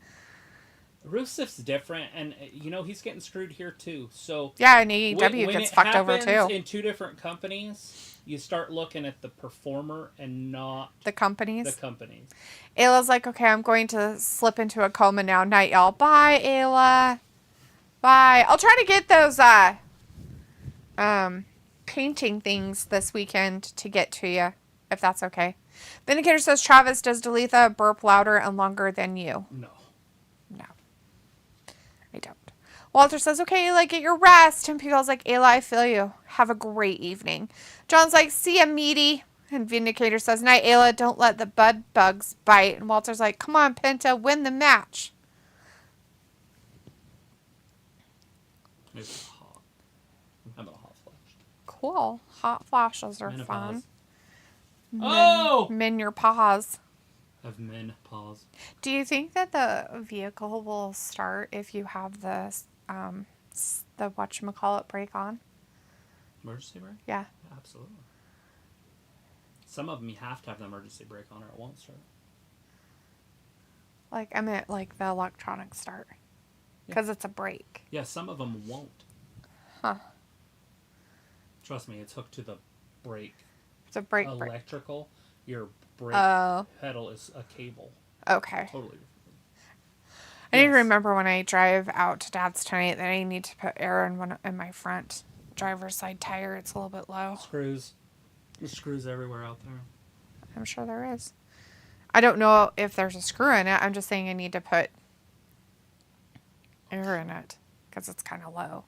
Rusev's different, and he's getting screwed here too. So yeah, and AEW gets fucked over too. In two different companies, you start looking at the performer and not the companies. The companies. Ayla's like, okay, I'm going to slip into a coma now. Night, y'all. Bye, Ayla. Bye. I'll try to get those painting things this weekend to get to you, if that's okay. Vindicator says Travis, does Dalitha burp louder and longer than you? No. I don't. Walter says, okay, Ayla, get your rest. And Pico's like, Ayla, I feel you. Have a great evening. John's like, see ya, meaty. And Vindicator says, night, Ayla, don't let the bud bugs bite. And Walter's like, come on, Penta, win the match. It's hot. I'm having a hot flash. Cool. Hot flashes are Menopause. fun. Oh! Men your paws. Of men pause. Do you think that the vehicle will start if you have the whatchamacallit brake on? Emergency brake? Yeah. Absolutely. Some of them you have to have the emergency brake on or it won't start. Like, I meant like the electronic start. Because it's a brake. Yeah, some of them won't. Huh. Trust me, it's hooked to the brake. It's a brake. Electrical. Your brake pedal is a cable. Okay. Totally. I need to remember when I drive out to Dad's tonight that I need to put air in my front driver's side tire. It's a little bit low. Screws. There's screws everywhere out there. I'm sure there is. I don't know if there's a screw in it. I'm just saying I need to put air in it because it's kind of low.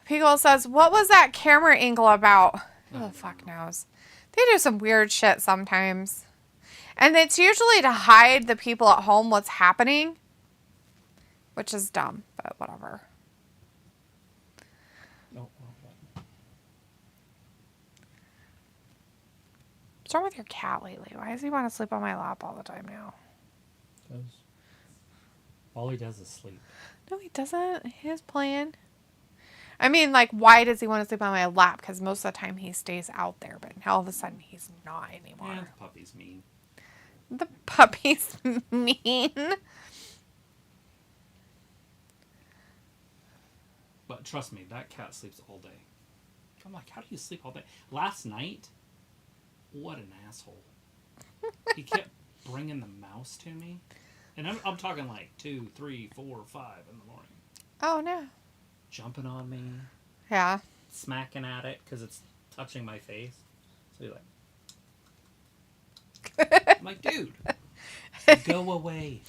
Pickle says, what was that camera angle about? Who the fuck knows? They do some weird shit sometimes. And it's usually to hide the people at home what's happening. Which is dumb, but whatever. No. What's wrong with your cat lately? Why does he want to sleep on my lap all the time now? Because all he does is sleep. No, he doesn't. He's playing. I mean, like, why does he want to sleep on my lap? Because most of the time he stays out there, but all of a sudden he's not anymore. Yeah, the puppy's mean. The puppy's mean. But trust me, that cat sleeps all day. I'm like, how do you sleep all day? Last night, what an asshole. He kept bringing the mouse to me. And I'm talking like 2, 3, 4, 5 in the morning. Oh, no. Jumping on me. Yeah. Smacking at it because it's touching my face. So he's like... I'm like, dude, go away.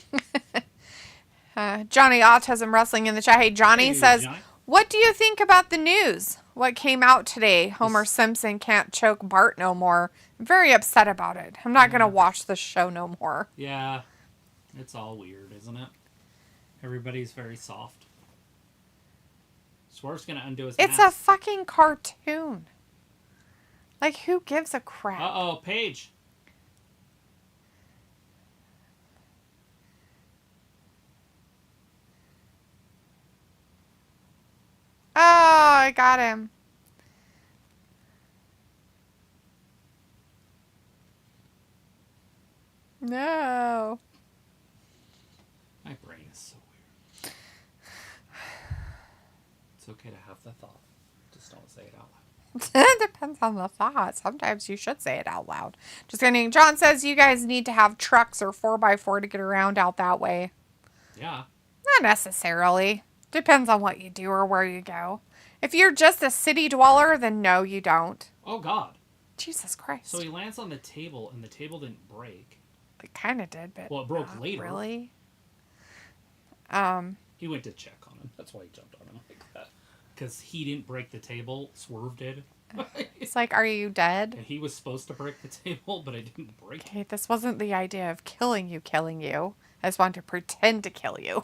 Johnny Autism Wrestling in the chat. Hey, Johnny says, Johnny. What do you think about the news? What came out today? Homer Simpson can't choke Bart no more. I'm very upset about it. I'm not going to watch the show no more. Yeah. It's all weird, isn't it? Everybody's very soft. Swerve's going to undo his It's mask. a fucking cartoon. Like, who gives a crap? Uh-oh, Paige. Oh, I got him. No. My brain is so weird. It's okay to have the thought. Just don't say it out loud. It depends on the thought. Sometimes you should say it out loud. Just kidding. John says you guys need to have trucks or 4x4 to get around out that way. Yeah. Not necessarily. Depends on what you do or where you go. If you're just a city dweller, then no, you don't. Oh, God. Jesus Christ. So he lands on the table, and the table didn't break. It kind of did, but Well, it broke later. Really? He went to check on him. That's why he jumped on him like that. Because he didn't break the table. Swerve did. It's like, are you dead? And he was supposed to break the table, but I didn't break it. Okay, this wasn't the idea of killing you. I just wanted to pretend to kill you.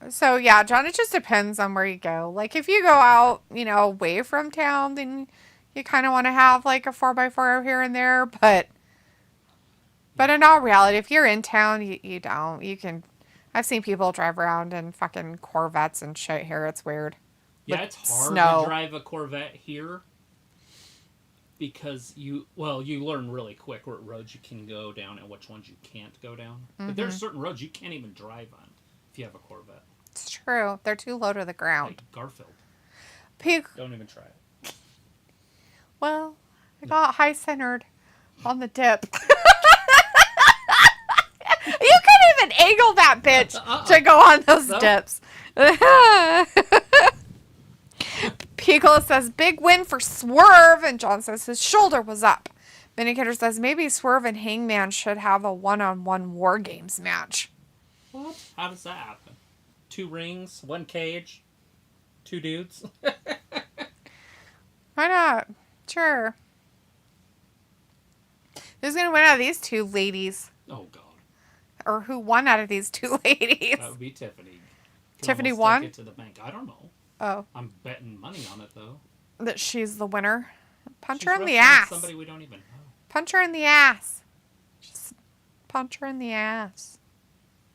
So yeah, John, it just depends on where you go. Like, if you go out, away from town, then you kind of want to have like a 4x4 here and there. But in all reality, if you're in town, you don't. You can. I've seen people drive around in fucking Corvettes and shit here. It's weird. Yeah, it's hard to drive a Corvette here. Because you learn really quick what roads you can go down and which ones you can't go down. Mm-hmm. But there's certain roads you can't even drive on if you have a Corvette. It's true. They're too low to the ground. Like Garfield. Don't even try it. Well, I got high-centered on the dip. You couldn't even angle that bitch to go on those dips. Piccolo says, big win for Swerve. And John says his shoulder was up. Vindicator says, maybe Swerve and Hangman should have a one-on-one War Games match. What? How does that happen? 2 rings, 1 cage, 2 dudes? Why not? Sure. Who's going to win out of these 2 ladies? Oh, God. Or who won out of these 2 ladies? That would be Tiffany. Tiffany won? Take it to the bank. I don't know. Oh. I'm betting money on it, though. That she's the winner. Punch her in the wrestling ass. Somebody we don't even know. Punch her in the ass. Just punch her in the ass.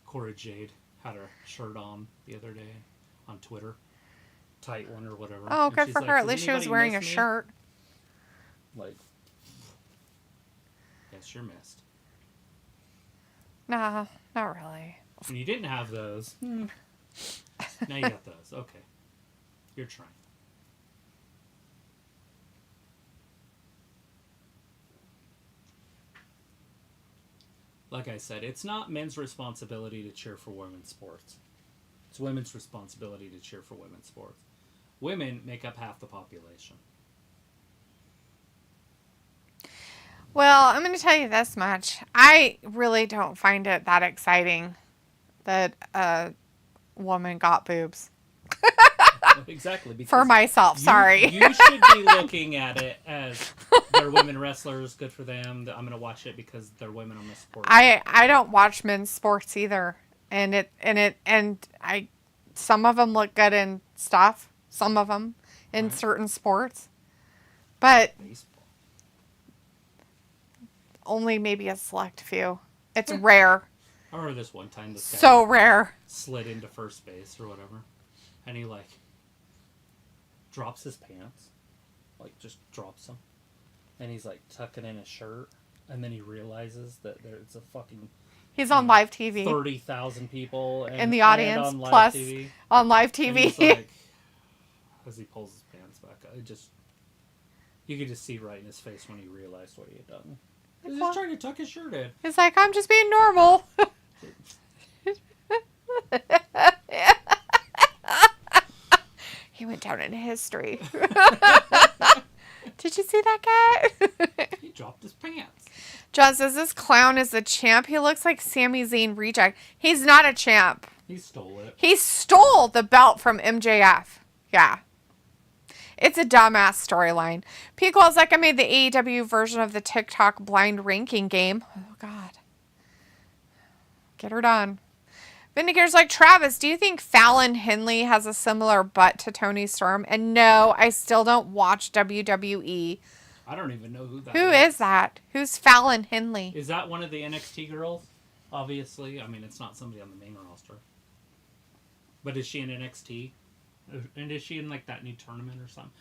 Cora Jade had her shirt on the other day on Twitter. Tight one or whatever. Oh, And good she's for like, her. At "Does least she was anybody wearing a miss me?" shirt. Like, yes, you're missed. Nah, not really. And you didn't have those. Now you got those. Okay. You're trying. Like I said, it's not men's responsibility to cheer for women's sports. It's women's responsibility to cheer for women's sports. Women make up half the population. Well, I'm going to tell you this much. I really don't find it that exciting that a woman got boobs. Exactly. For myself, sorry. You should be looking at it as they're women wrestlers, good for them. I'm going to watch it because they're women on the sport. I don't watch men's sports either. And some of them look good in stuff. Some of them in certain sports. But Baseball. only maybe a select few. It's rare. I remember this one time this guy So rare. slid into first base or whatever. And he drops his pants. Just drops them. And he's tucking in his shirt. And then he realizes that there's a fucking He's on live TV. 30,000 people in the audience, on live plus TV. on live TV. And he's like, as he pulls his pants back, you could just see right in his face when he realized what he had done. He's just trying to tuck his shirt in. He's like, I'm just being normal. He went down in history. Did you see that cat? He dropped his pants. John says this clown is the champ. He looks like Sami Zayn reject. He's not a champ. He stole it. He stole the belt from MJF. Yeah. It's a dumbass storyline. Pico's like, I made the AEW version of the TikTok blind ranking game. Oh, God. Get her done. Vindicator's like, Travis, do you think Fallon Henley has a similar butt to Tony Storm? And no, I still don't watch WWE. I don't even know who that is. Who is that? Who's Fallon Henley? Is that one of the NXT girls? Obviously. I mean, it's not somebody on the main roster. But is she in NXT? And is she in, like, that new tournament or something?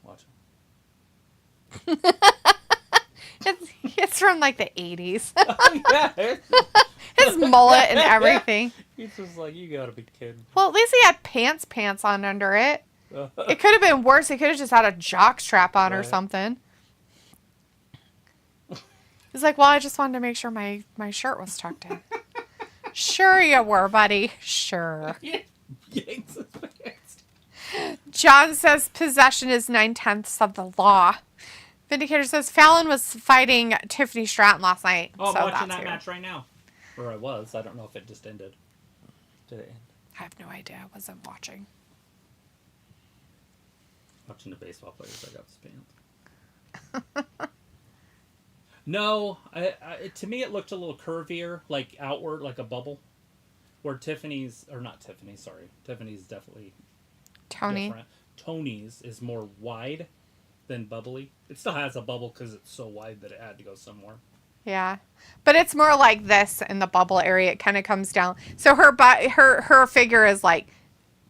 Watch It's from like the 80s. Oh, yeah. His mullet and everything. He's just like, you gotta be kidding. Well, at least he had pants on under it. It could have been worse. He could have just had a jock strap on or something. He's like, well, I just wanted to make sure my shirt was tucked in. Sure you were, buddy. Sure. Yanks his pants. John says possession is 9/10 of the law. Vindicator says Fallon was fighting Tiffany Stratton last night. Oh, so I'm watching that who. match right now. Or I was. I don't know if it just ended. Did it end? I have no idea. I wasn't watching. Watching the baseball players. I got his pants. No, to me it looked a little curvier, like outward, like a bubble. Where Tiffany's definitely Tony. different. Tony's is more wide than bubbly. It still has a bubble because it's so wide that it had to go somewhere. Yeah, but it's more like this in the bubble area. It kind of comes down. So her figure is like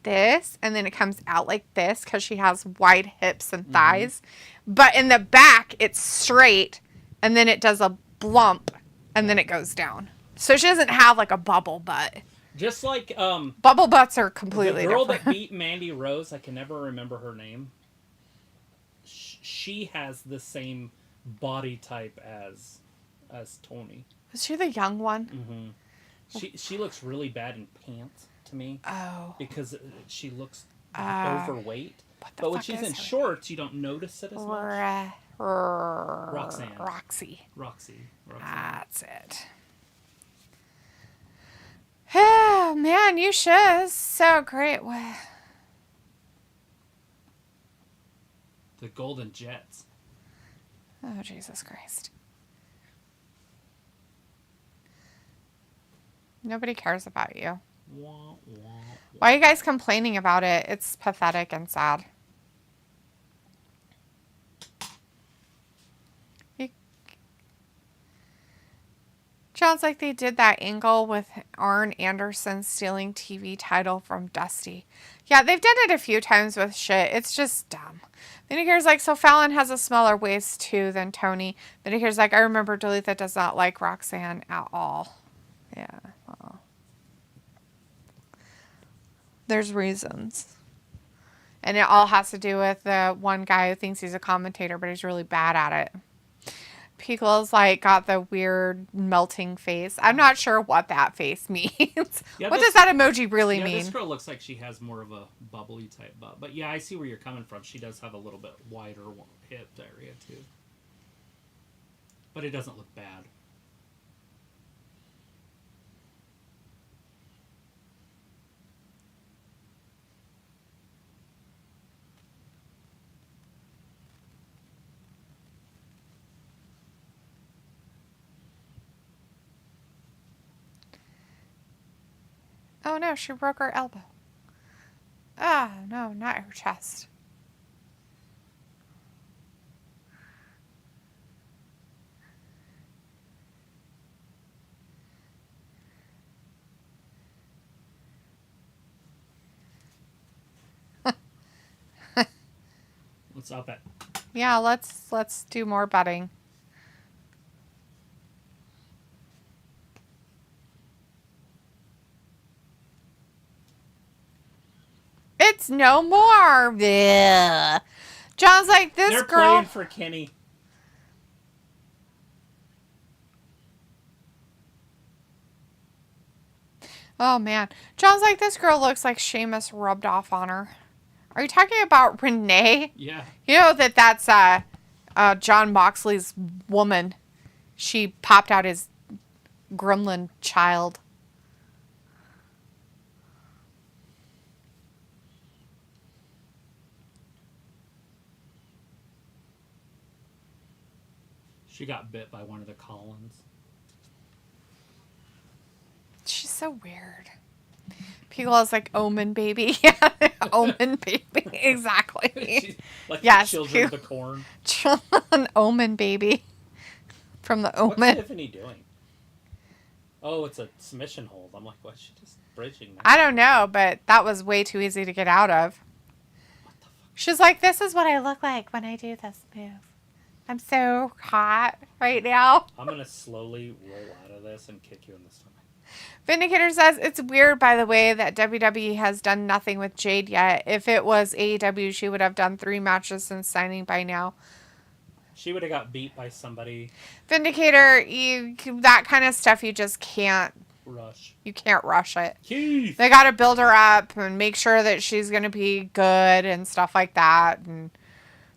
this, and then it comes out like this because she has wide hips and thighs. Mm-hmm. But in the back, it's straight, and then it does a blump, and then it goes down. So she doesn't have like a bubble butt. Just like bubble butts are completely the girl different. that beat Mandy Rose, I can never remember her name. She has the same body type as Tony. Was she the young one? Mm-hmm. She looks really bad in pants to me. Oh. Because she looks overweight. But when she's in shorts, you don't notice it as much. Roxy. That's it. Oh, man, you should. So great. The Golden Jets. Oh, Jesus Christ. Nobody cares about you. Why are you guys complaining about it? It's pathetic and sad. Sounds like they did that angle with Arn Anderson stealing TV title from Dusty. Yeah, they've done it a few times with shit. It's just dumb. Then he hears like, so Fallon has a smaller waist too than Tony. Then he hears like, I remember Dalitha does not like Roxanne at all. Yeah. Well, there's reasons. And it all has to do with the one guy who thinks he's a commentator, but he's really bad at it. Pickle's like got the weird melting face. I'm not sure what that face means. Yeah, what does that emoji really mean? This girl looks like she has more of a bubbly type butt. But yeah, I see where you're coming from. She does have a little bit wider hip area too. But it doesn't look bad. Oh no, she broke her elbow. Ah, no, not her chest. let's up it. Yeah, let's do more betting. It's no more. Blech. John's like, this They're girl. playing for Kenny. Oh, man. John's like, this girl looks like Sheamus rubbed off on her. Are you talking about Renee? Yeah. You know that's John Moxley's woman. She popped out his gremlin child. She got bit by one of the Collins. She's so weird. People is like Omen baby. Yeah, Omen baby. Exactly. Like yes, the children of the corn. An Omen baby. From the Omen. What's Tiffany doing? Oh, it's a submission hold. I'm like, what's she just bridging that? I don't know, but that was way too easy to get out of. What the fuck? She's like, this is what I look like when I do this move. I'm so hot right now. I'm going to slowly roll out of this and kick you in the stomach. Vindicator says, it's weird, by the way, that WWE has done nothing with Jade yet. If it was AEW, she would have done 3 matches since signing by now. She would have got beat by somebody. Vindicator, that kind of stuff you just can't Rush. You can't rush it. Keith! They got to build her up and make sure that she's going to be good and stuff like that. And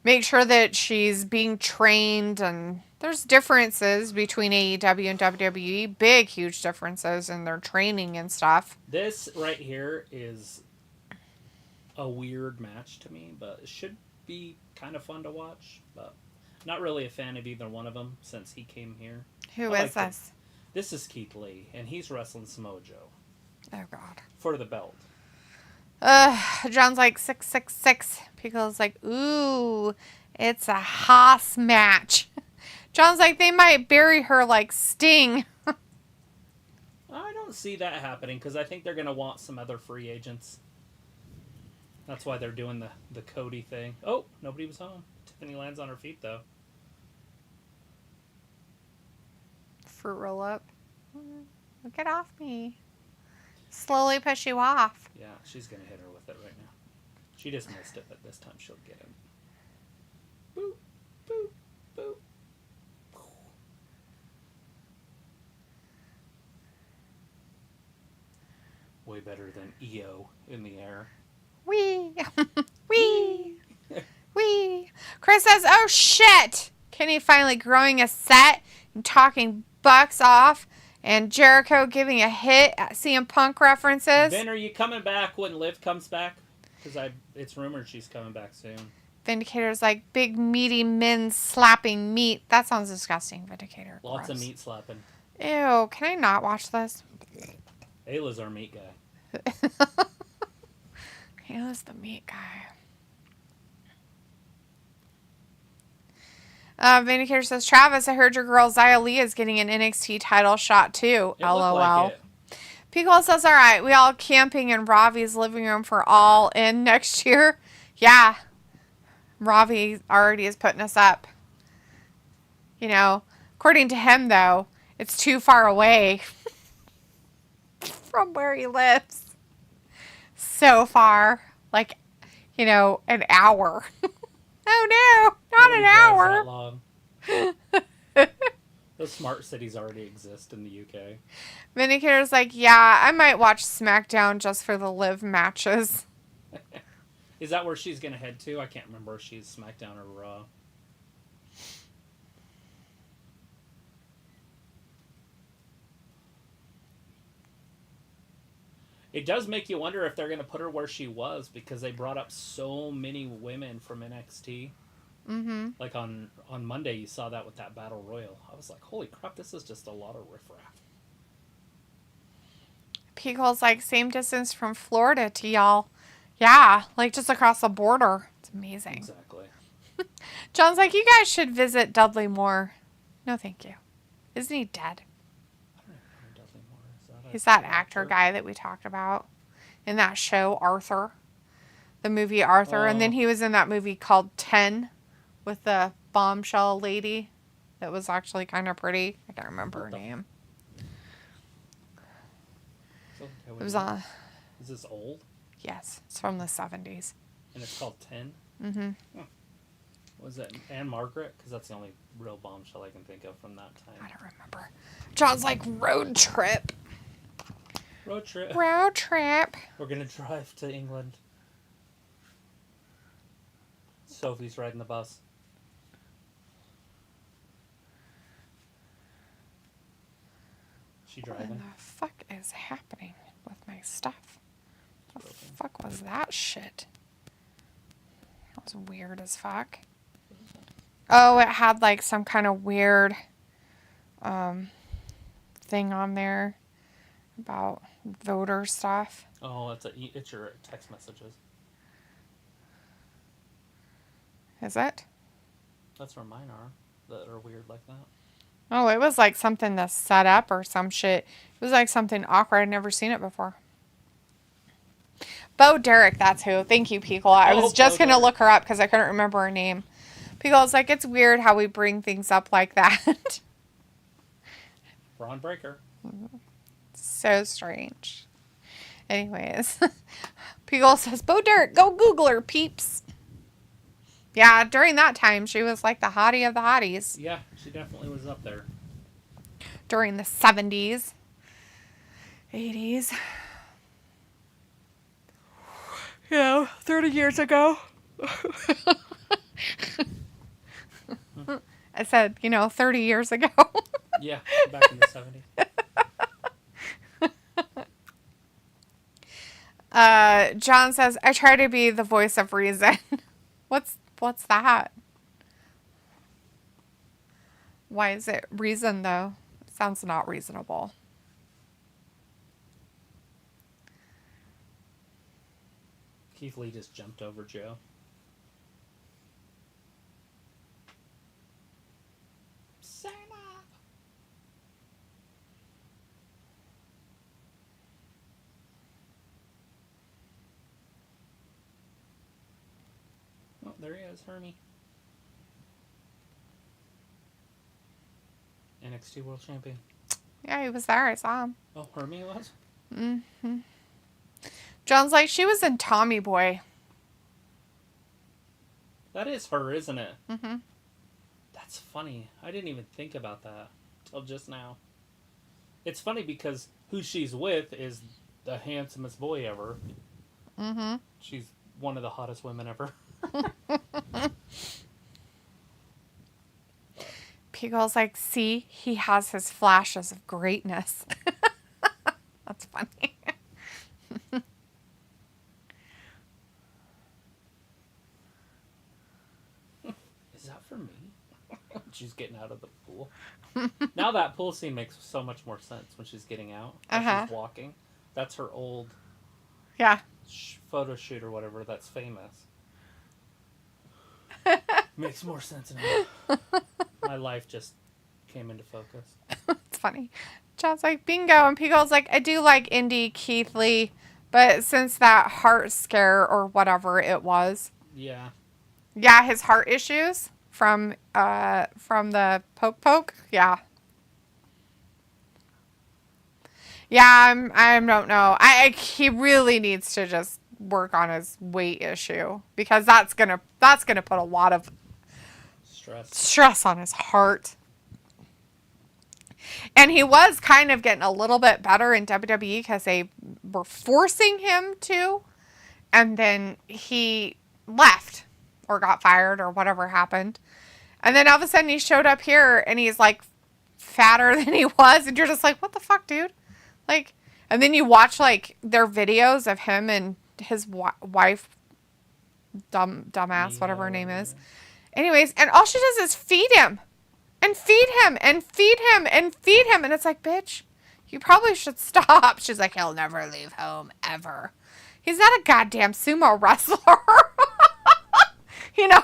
make sure that she's being trained. And there's differences between AEW and WWE. Big, huge differences in their training and stuff. This right here is a weird match to me, but it should be kind of fun to watch. But not really a fan of either one of them since he came here. Who is this? This is Keith Lee, and he's wrestling Samoa Joe. Oh, God. For the belt. John's like, 666. Pico's like, ooh, it's a Haas match. John's like, they might bury her like Sting. I don't see that happening, because I think they're going to want some other free agents. That's why they're doing the Cody thing. Oh, nobody was home. Tiffany lands on her feet, though. Fruit roll up. Get off me. Slowly push you off. Yeah, she's going to hit her with it right now. She just missed it, but this time she'll get him. Boop, boop, boop. Way better than EO in the air. Wee. Wee. Wee. Chris says, oh shit. Kenny finally growing a set and talking Bucks off. And Jericho giving a hit at CM Punk references. Ben, are you coming back when Liv comes back? Because it's rumored she's coming back soon. Vindicator's like, big meaty men slapping meat. That sounds disgusting, Vindicator. Lots Gross. of meat slapping. Ew, can I not watch this? Ayla's our meat guy. Ayla's the meat guy. Vindicator says, Travis, I heard your girl Xia Li is getting an NXT title shot too. It looked LOL. like it. Pico says, all right, we all camping in Ravi's living room for All In next year. Yeah. Ravi already is putting us up. You know, according to him, though, it's too far away from where he lives. So far. Like, you know, an hour. Oh, no. Not an hour. That long. Those smart cities already exist in the UK. Vindicator's like, yeah, I might watch SmackDown just for the live matches. Is that where she's going to head to? I can't remember if she's SmackDown or Raw. It does make you wonder if they're going to put her where she was, because they brought up so many women from NXT. Mm-hmm. Like on Monday, you saw that with that Battle Royal. I was like, holy crap, this is just a lot of riffraff. Pico's like, same distance from Florida to y'all. Yeah, like just across the border. It's amazing. Exactly. John's like, you guys should visit Dudley Moore. No, thank you. Isn't he dead? I don't know who Dudley Moore is. He's that actor guy that we talked about in that show, Arthur. the movie Arthur, and then he was in that movie called 10 with the bombshell lady that was actually kind of pretty. I can't remember her name. It was on. Is this old? Yes, it's from the 70s. And it's called 10? Mm-hmm. Huh. Was it Anne Margaret? Because that's the only real bombshell I can think of from that time. I don't remember. John's like, road trip. Road trip. Road trip. We're going to drive to England. Sophie's riding the bus. She driving? What the fuck is happening with my stuff? What the fuck was that shit? That was weird as fuck. Oh, it had like some kind of weird thing on there about voter stuff. Oh, it's your text messages. Is it? That's where mine are. That are weird like that. Oh, it was like something to set up or some shit. It was like something awkward. I'd never seen it before. Bo Derek, that's who. Thank you, Pickle. I was just going to look her up because I couldn't remember her name. Pickle's like, it's weird how we bring things up like that. Braun Breaker. So strange. Anyways. Pickle says, Bo Derek, go Google her, peeps. Yeah, during that time, she was like the hottie of the hotties. Yeah, she definitely was up there. During the 70s. 80s. You know, 30 years ago. I said, 30 years ago. Yeah, back in the 70s. John says, I try to be the voice of reason. What's that? Why is it reason, though? It sounds not reasonable. Keith Lee just jumped over Joe. Sign up! Oh, there he is, Hermie. NXT World Champion. Yeah, he was there. I saw him. Oh, Hermie was? Mm-hmm. John's like, she was in Tommy Boy. That is her, isn't it? Mm-hmm. That's funny. I didn't even think about that till just now. It's funny because who she's with is the handsomest boy ever. Mm-hmm. She's one of the hottest women ever. Pickle's like, see, he has his flashes of greatness. That's funny. Is that for me? She's getting out of the pool. Now that pool scene makes so much more sense when she's getting out. She's walking. That's her old photo shoot or whatever that's famous. Makes more sense now. My life just came into focus. It's funny. John's like, bingo. And Pickle's like, I do like Indie Keith Lee, but since that heart scare or whatever it was. Yeah. Yeah, his heart issues from the poke. Yeah. Yeah, I don't know. He really needs to just work on his weight issue because that's gonna put a lot of stress on his heart. And he was kind of getting a little bit better in WWE because they were forcing him to, and then he left or got fired or whatever happened. And then all of a sudden he showed up here and he's like fatter than he was, and you're just like, what the fuck, dude? Like, and then you watch like their videos of him and his wife, dumbass, whatever her name is. Anyways, and all she does is feed him and feed him and feed him and feed him. And it's like, bitch, you probably should stop. She's like, he'll never leave home ever. He's not a goddamn sumo wrestler. You know?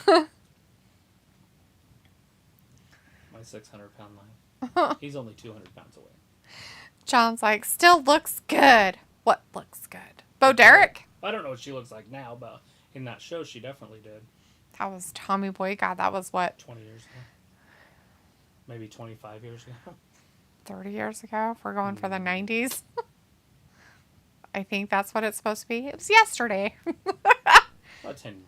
My 600-pound life. He's only 200 pounds away. John's like, still looks good. What looks good? Bo Derek? I don't know what she looks like now, but in that show, she definitely did. That was Tommy Boy. God, that was what? 20 years ago. Maybe 25 years ago. 30 years ago? If we're going for the 90s. I think that's what it's supposed to be. It was yesterday. About 10.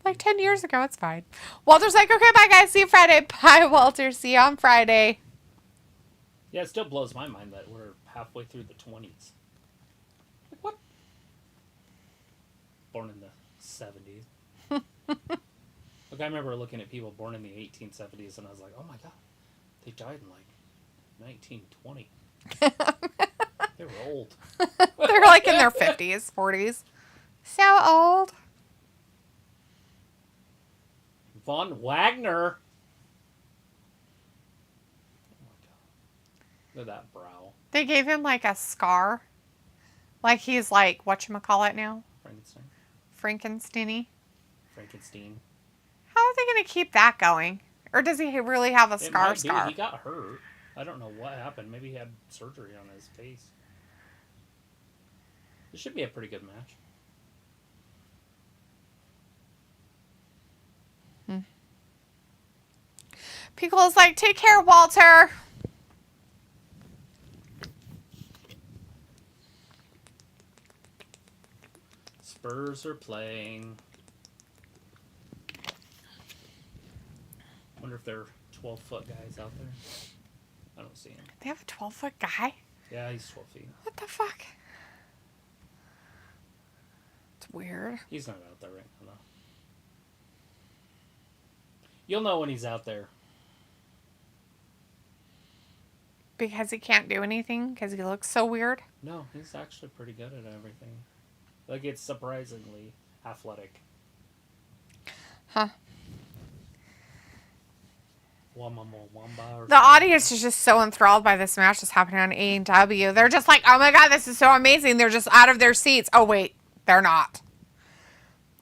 Like 10 years ago. It's fine. Walter's like, okay, bye, guys. See you Friday. Bye, Walter. See you on Friday. Yeah, it still blows my mind that we're halfway through the 20s. Like, what? Born in the 70s. Like, I remember looking at people born in the 1870s, and I was like, oh my god, they died in, like, 1920. They were old. They're, like, in their 50s, 40s. So old. Von Wagner. Oh my god. Look at that brow. They gave him, like, a scar. Like, he's, like, whatchamacallit now? Frankenstein-y. Frankenstein. How are they going to keep that going? Or does he really have a scar? He got hurt. I don't know what happened. Maybe he had surgery on his face. This should be a pretty good match. Pickle's like, take care, Walter. Spurs are playing. Wonder if they're 12-foot guys out there. I don't see him. They have a 12-foot guy? Yeah, he's 12 feet. What the fuck? It's weird. He's not out there right now, though. You'll know when he's out there. Because he can't do anything? Because he looks so weird? No, he's actually pretty good at everything. Like, it's surprisingly athletic. Huh. The The audience is just so enthralled by this match that's happening on AEW. They're just like, oh my god, this is so amazing. They're just out of their seats. Oh wait, they're not.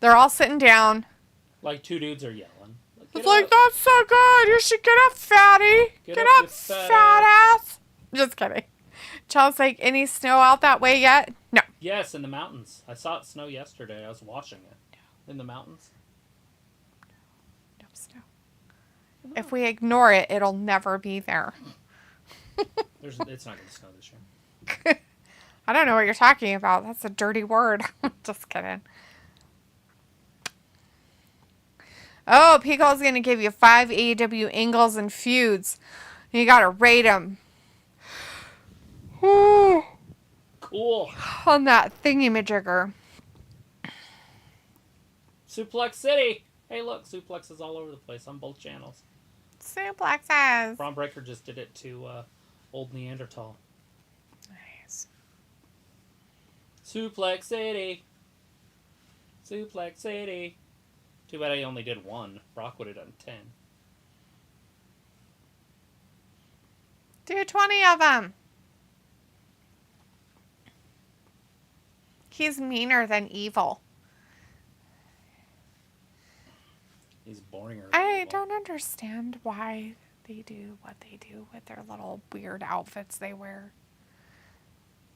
They're all sitting down. Like, two dudes are yelling. It's like, that's so good. You should get up, fatty. Get up, fat ass. Just kidding. John's like, any snow out that way yet? No. Yes, in the mountains. I saw it snow yesterday. I was watching it. In the mountains. No snow. If we ignore it, it'll never be there. It's not going to snow this year. I don't know what you're talking about. That's a dirty word. Just kidding. Oh, Pico's going to give you 5 AEW angles and feuds. You got to rate them. Cool. On that thingy-majigger. Suplex City. Hey, look, suplexes all over the place on both channels. Suplexes. Braun Breaker just did it to Old Neanderthal. Nice. Suplex City. Suplex City. Too bad I only did one. Brock would have done 10. Do 20 of them. He's meaner than evil. He's boring. I don't understand why they do what they do with their little weird outfits they wear.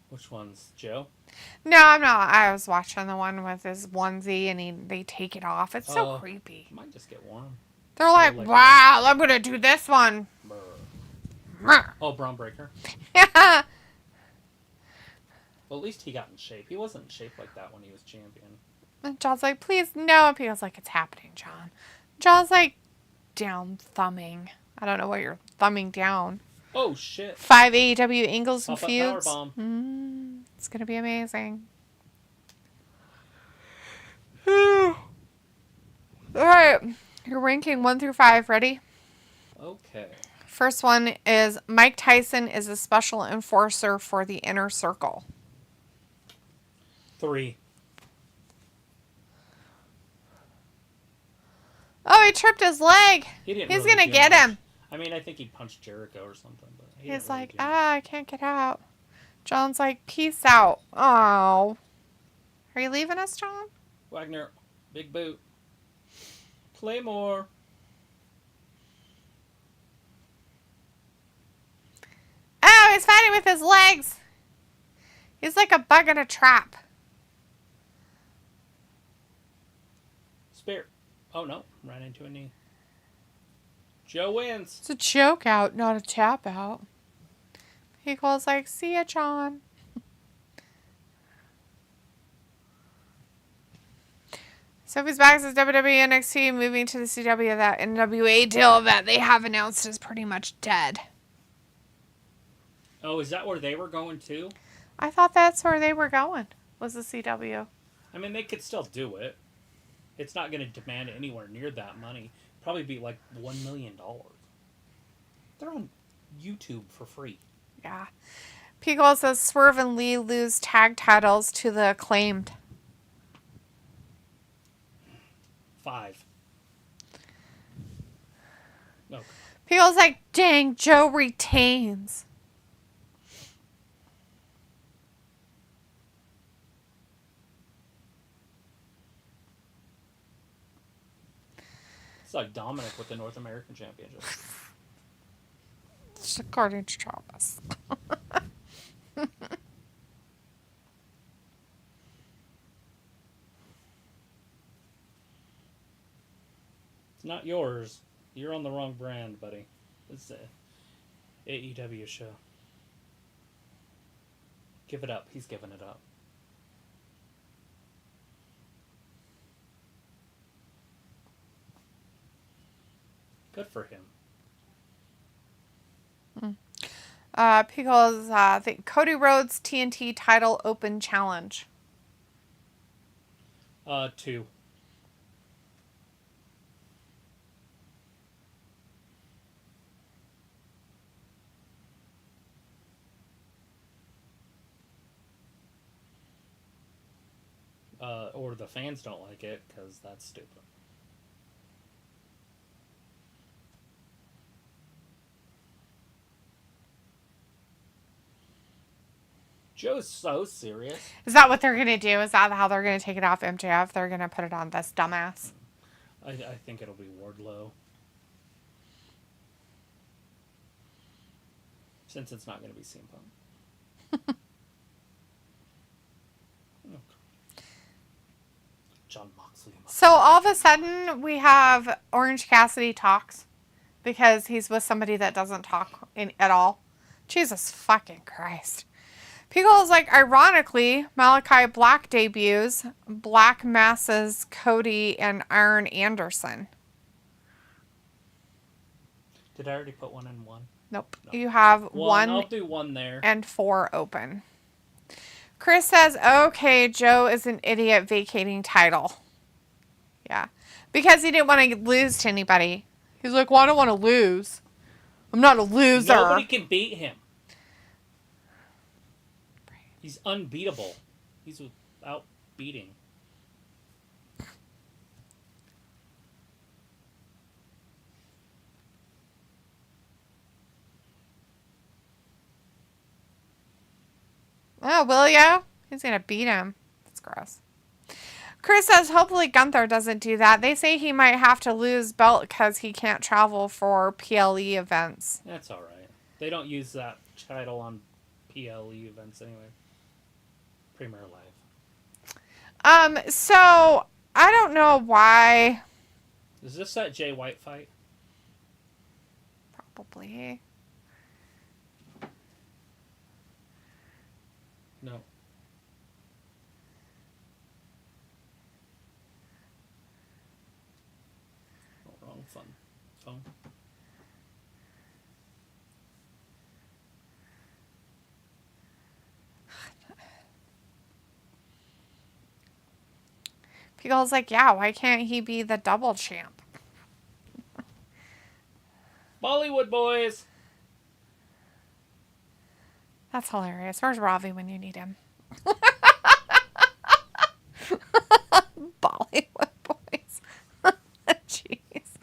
Which one's Joe? No, I'm not. I was watching the one with his onesie and they take it off. It's so creepy. Might just get warm. They're like, wow, I'm going to do this one. Oh, Braun Breaker. Yeah. Well, at least he got in shape. He wasn't in shape like that when he was champion. And John's like, please, no. And Peter's like, it's happening, John. John's like, down thumbing. I don't know what you're thumbing down. Oh, shit. 5 AEW angles and feuds. It's going to be amazing. All right. You're ranking 1 through 5. Ready? Okay. First one is Mike Tyson is a special enforcer for the Inner Circle. 3. Oh, he tripped his leg. He's really going to get him. I mean, I think he punched Jericho or something. But he's like, I can't get out. John's like, peace out. Oh. Are you leaving us, John? Wagner, big boot. Claymore. Oh, he's fighting with his legs. He's like a bug in a trap. Spear. Oh, no. Ran into a knee. Joe wins. It's a choke out, not a tap out. He calls like, see ya, John. Sophie's back says WWE NXT moving to the CW. That NWA deal that they have announced is pretty much dead. Oh, is that where they were going too? I thought that's where they were going, was the CW. I mean, they could still do it. It's not going to demand anywhere near that money. Probably be like $1 million. They're on YouTube for free. Yeah. Pico says Swerve and Lee lose tag titles to the Acclaimed. 5. No. Pico's like, dang, Joe retains. It's like Dominic with the North American Championship. It's according to Travis. It's not yours. You're on the wrong brand, buddy. It's a AEW show. Give it up. He's giving it up. Good for him. Pico's the Cody Rhodes TNT title open challenge. 2. Or the fans don't like it because that's stupid. Joe's so serious. Is that what they're going to do? Is that how they're going to take it off MJF? They're going to put it on this dumbass? I think it'll be Wardlow. Since it's not going to be CM Punk. John Moxley. So all of a sudden we have Orange Cassidy talks because he's with somebody that doesn't talk at all. Jesus fucking Christ. Pico is like, ironically, Malachi Black debuts, Black masses Cody and Arn Anderson. Did I already put one in one? Nope. No. You have one. I'll do one there. And 4 open. Chris says, okay, Joe is an idiot vacating title. Yeah. Because he didn't want to lose to anybody. He's like, well, I don't want to lose. I'm not a loser. Nobody can beat him. He's unbeatable. He's without beating. Oh, will ya? He's going to beat him. That's gross. Chris says, hopefully Gunther doesn't do that. They say he might have to lose belt because he can't travel for PLE events. That's all right. They don't use that title on PLE events anyway. Premier Live. So, I don't know why. Is this that Jay White fight? Probably. No. Oh, wrong phone. People's like, yeah, why can't he be the double champ? Bollywood boys. That's hilarious. Where's Ravi when you need him? Bollywood boys. Jeez.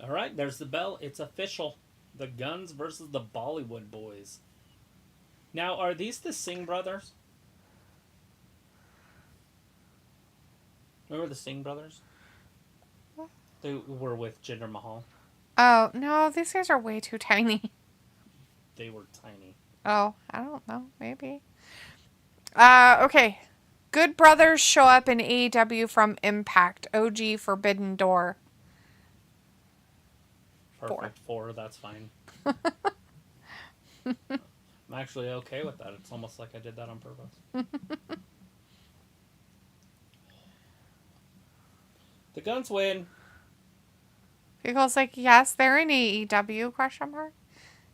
All right, there's the bell. It's official. The Guns versus the Bollywood boys. Now, are these the Singh brothers? Remember the Singh brothers? They were with Jinder Mahal. Oh, no, these guys are way too tiny. they were tiny. Oh, I don't know. Maybe. Okay. Good Brothers show up in AEW from Impact. OG Forbidden Door. Perfect. 4. That's fine. I'm actually okay with that. It's almost like I did that on purpose. The Guns win. People's like, yes, they're in AEW, question mark.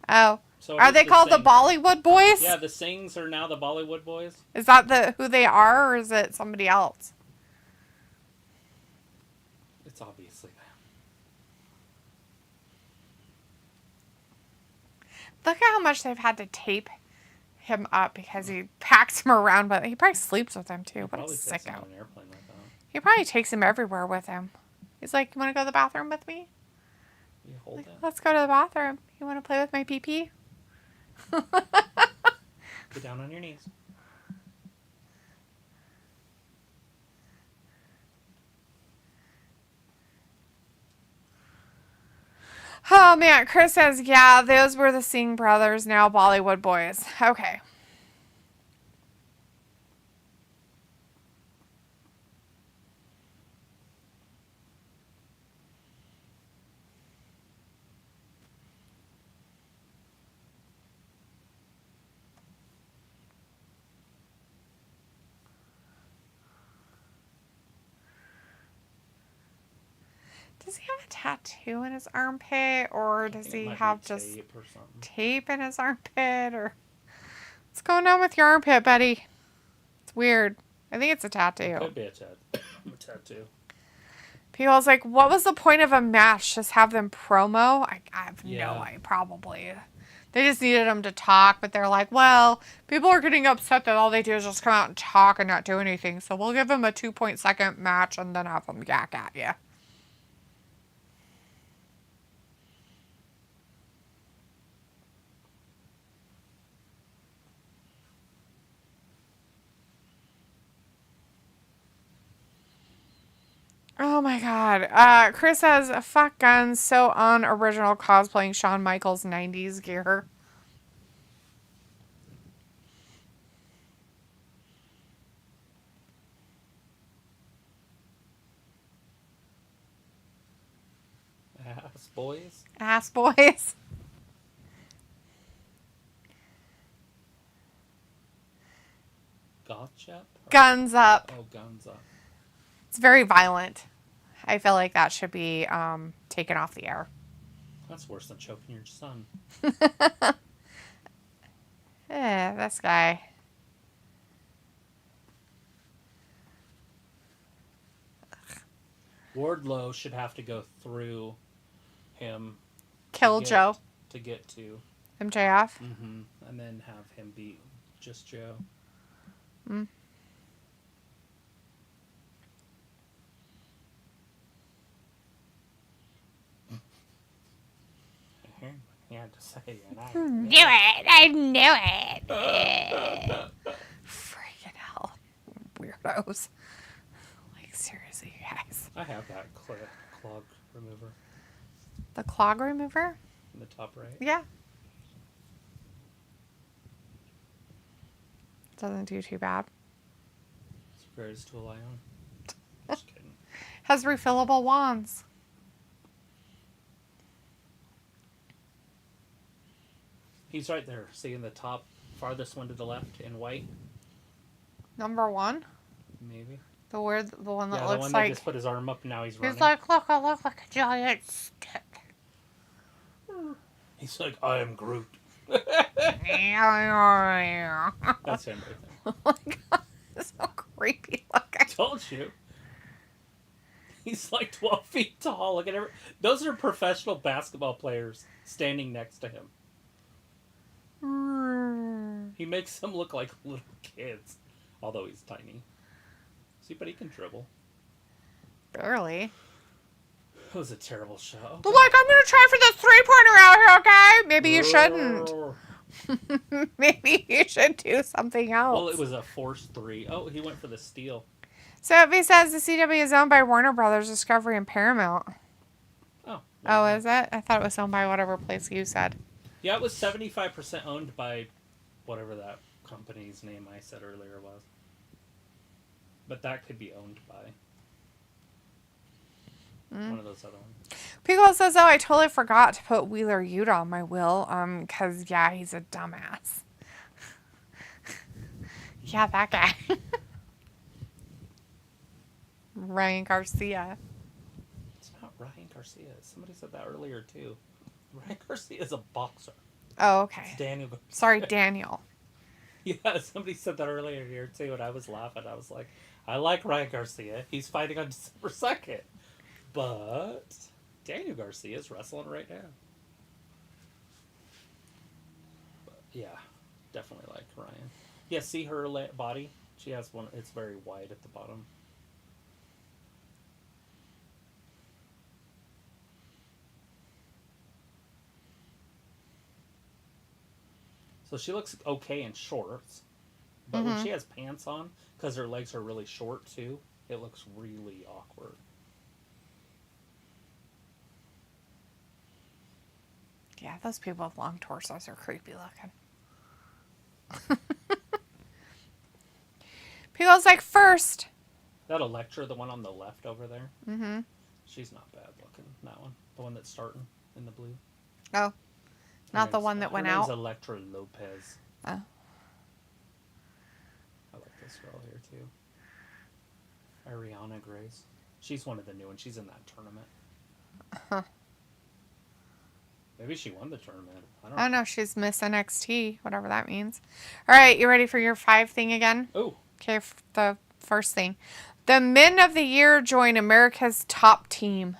Oh. So are they called the Bollywood Boys? Yeah, the Sings are now the Bollywood Boys. Is that who they are, or is it somebody else? It's obviously them. Look at how much they've had to tape him up because he packs him around, but he probably sleeps with him too. What a sicko. He probably takes him everywhere with him. He's like, you want to go to the bathroom with me? You hold that. Let's go to the bathroom. You want to play with my pee-pee? Get down on your knees. Oh, man. Chris says, yeah, those were the Singh brothers, now Bollywood Boys. Okay. Does he have a tattoo in his armpit, or does he have just tape in his armpit, or what's going on with your armpit, buddy? It's weird. I think it's a tattoo. It could be a tattoo. People's like, what was the point of a match? Just have them promo? I have no idea. Probably. They just needed them to talk, but they're like, well, people are getting upset that all they do is just come out and talk and not do anything, so we'll give them a 2.2 match and then have them yak at you. Oh my god. Chris says, fuck Guns, so unoriginal cosplaying Shawn Michaels 90s gear. Ass boys. Ass boys. Gotcha. Guns up. Oh, Guns up. It's very violent. I feel like that should be taken off the air. That's worse than choking your son. This guy. Wardlow should have to go through him. Kill Joe. To get to MJF. Mm-hmm. And then have him beat just Joe. Mm. He had to say it. I knew it. Freaking hell. Weirdos. Like, seriously, you guys. I have that clog remover. The clog remover? In the top right? Yeah. Doesn't do too bad. It's the greatest tool I own. Just kidding. Has refillable wands. He's right there. See in the top, farthest one to the left in white? Number 1? Maybe. The one that the looks one like... that just put his arm up and now he's running. He's like, look, I look like a giant stick. He's like, I am Groot. That's him right there. Oh my god, it's so creepy looking. I told you. He's like 12 feet tall. Look at every... Those are professional basketball players standing next to him. He makes them look like little kids. Although he's tiny. See, but he can dribble. Barely. It was a terrible show. But like, I'm gonna try for the 3-pointer out here, okay? Maybe you shouldn't. Maybe you should do something else. Well, it was a forced 3. Oh, he went for the steal. So he says the CW is owned by Warner Brothers, Discovery, and Paramount. Oh. Oh, is it? I thought it was owned by whatever place you said. Yeah, it was 75% owned by whatever that company's name I said earlier was. But that could be owned by one of those other ones. Pico says, oh, I totally forgot to put Wheeler Yuta on my will. Because, yeah, he's a dumbass. Yeah, that guy. Ryan Garcia. It's not Ryan Garcia. Somebody said that earlier, too. Ryan Garcia is a boxer. Oh, okay. It's Daniel Garcia. Sorry, Daniel. Yeah, somebody said that earlier here, too, and I was laughing. I was like, I like Ryan Garcia. He's fighting on December 2nd. But Daniel Garcia is wrestling right now. But, yeah, definitely like Ryan. Yeah, see her body? She has one. It's very wide at the bottom. So she looks okay in shorts. But when she has pants on, because her legs are really short too, it looks really awkward. Yeah, those people with long torsos are creepy looking. People's like, first. That Electra, the one on the left over there, Mm-hmm. she's not bad looking. That one. The one that's starting in the blue. Oh. Not the one that went out? Her name's Electra Lopez. Oh. I like this girl here, too. Ariana Grace. She's one of the new ones. She's in that tournament. Huh. Maybe she won the tournament. I don't know. She's Miss NXT, whatever that means. All right, you ready for your 5 thing again? Oh. Okay, the first thing. The Men of the Year join America's top team.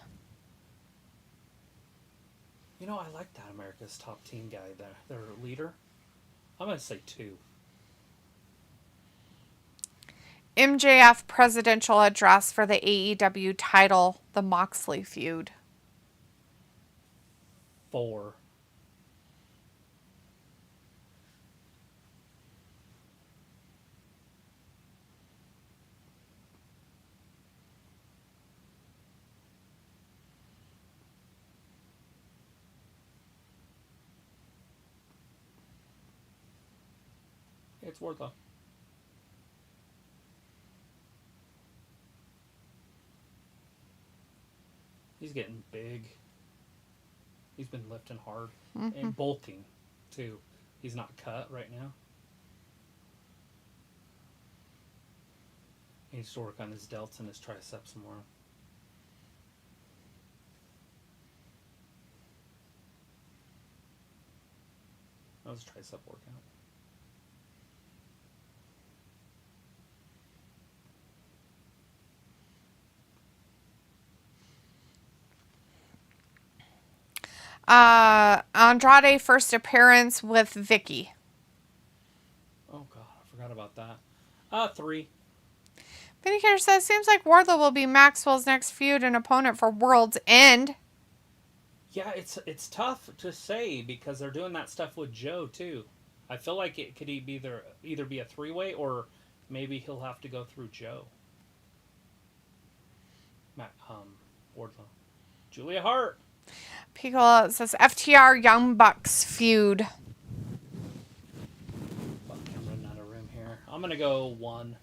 You know, I like that America's top team guy, their leader. I'm going to say 2. MJF presidential address for the AEW title, the Moxley feud. 4. It's Wardlow. He's getting big. He's been lifting hard. And bulking, too. He's not cut right now. He needs to work on his delts and his triceps some more. That was a tricep workout. Andrade first appearance with Vicky. Oh, God. I forgot about that. 3. Vindicator says, seems like Wardlow will be Maxwell's next feud and opponent for World's End. Yeah, it's tough to say because they're doing that stuff with Joe, too. I feel like it could either be a 3-way or maybe he'll have to go through Joe. Wardlow. Julia Hart. Pico says, FTR Young Bucks feud. Fuck, I'm running out of room here. I'm going to go 1.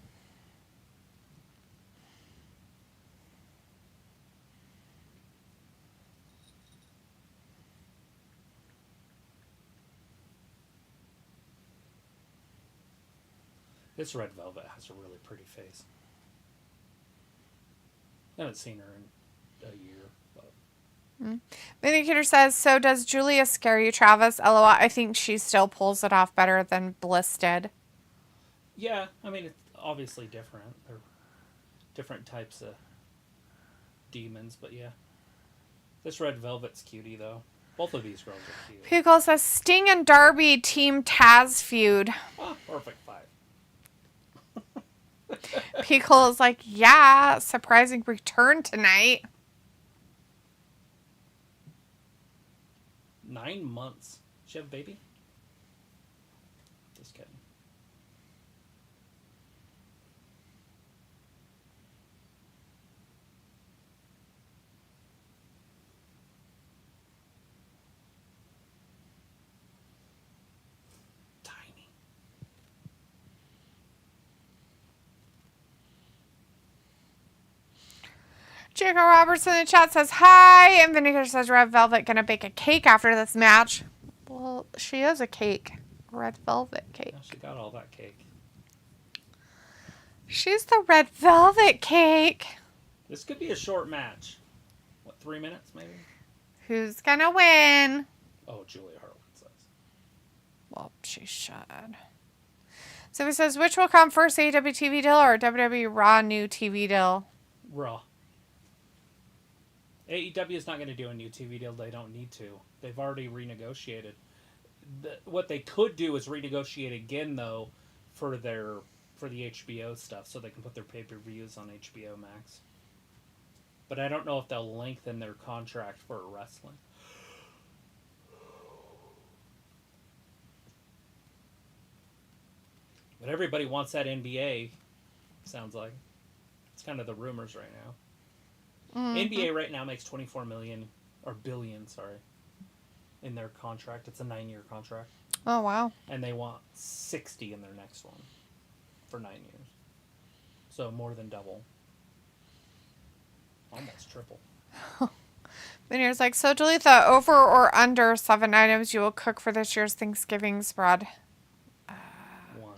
This Red Velvet has a really pretty face. I haven't seen her in a year. But... Vindicator says, so does Julia scare you, Travis? LOL, I think she still pulls it off better than Bliss did. Yeah, I mean, it's obviously different. They're different types of demons, but yeah. This Red Velvet's cutie, though. Both of these girls are cute. Pickle says, Sting and Darby Team Taz feud. Oh, perfect 5. Pickle is like, yeah, surprising return tonight. 9 months. She have a baby? Just kidding. Jacob Robertson in the chat says hi. And Vinegar says Red Velvet gonna bake a cake after this match. Well, she is a cake. Red Velvet cake. Yeah, she got all that cake. She's the Red Velvet cake. This could be a short match. What, 3 minutes maybe? Who's gonna win? Oh, Julia Hart says. Well, she should. So he says, which will come first, AEW TV deal or WWE Raw new TV deal? Raw. AEW is not going to do a new TV deal. They don't need to. They've already renegotiated. What they could do is renegotiate again, though, for the HBO stuff, so they can put their pay-per-views on HBO Max. But I don't know if they'll lengthen their contract for wrestling. But everybody wants that NBA, sounds like. It's kind of the rumors right now. NBA right now makes $24 million, or billion, sorry, in their contract. It's a 9-year contract. Oh, wow. And they want 60 in their next one for 9 years. So more than double. Almost triple. Then here's like, so Jalitha, over or under 7 items you will cook for this year's Thanksgiving spread? 1.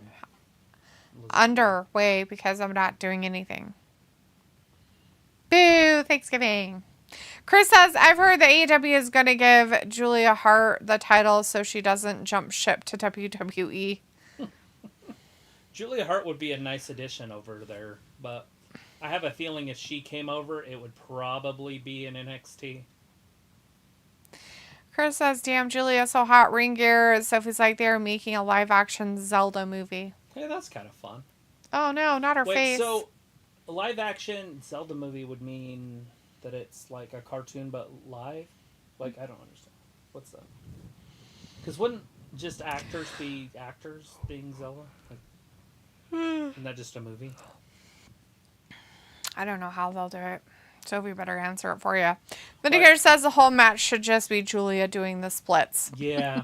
Under, way, because I'm not doing anything. Boo, Thanksgiving. Chris says, I've heard that AEW is going to give Julia Hart the title so she doesn't jump ship to WWE. Julia Hart would be a nice addition over there, but I have a feeling if she came over, it would probably be in NXT. Chris says, damn, Julia, so hot, ring gear. Sophie's like, they're making a live-action Zelda movie. Hey, that's kind of fun. Oh, no, not her face. So a live-action Zelda movie would mean that it's like a cartoon but live? Like, I don't understand. What's that? Because wouldn't just actors be actors being Zelda? Like, isn't that just a movie? I don't know how they'll do it. Sophie better answer it for you. Vinegar says the whole match should just be Julia doing the splits. Yeah,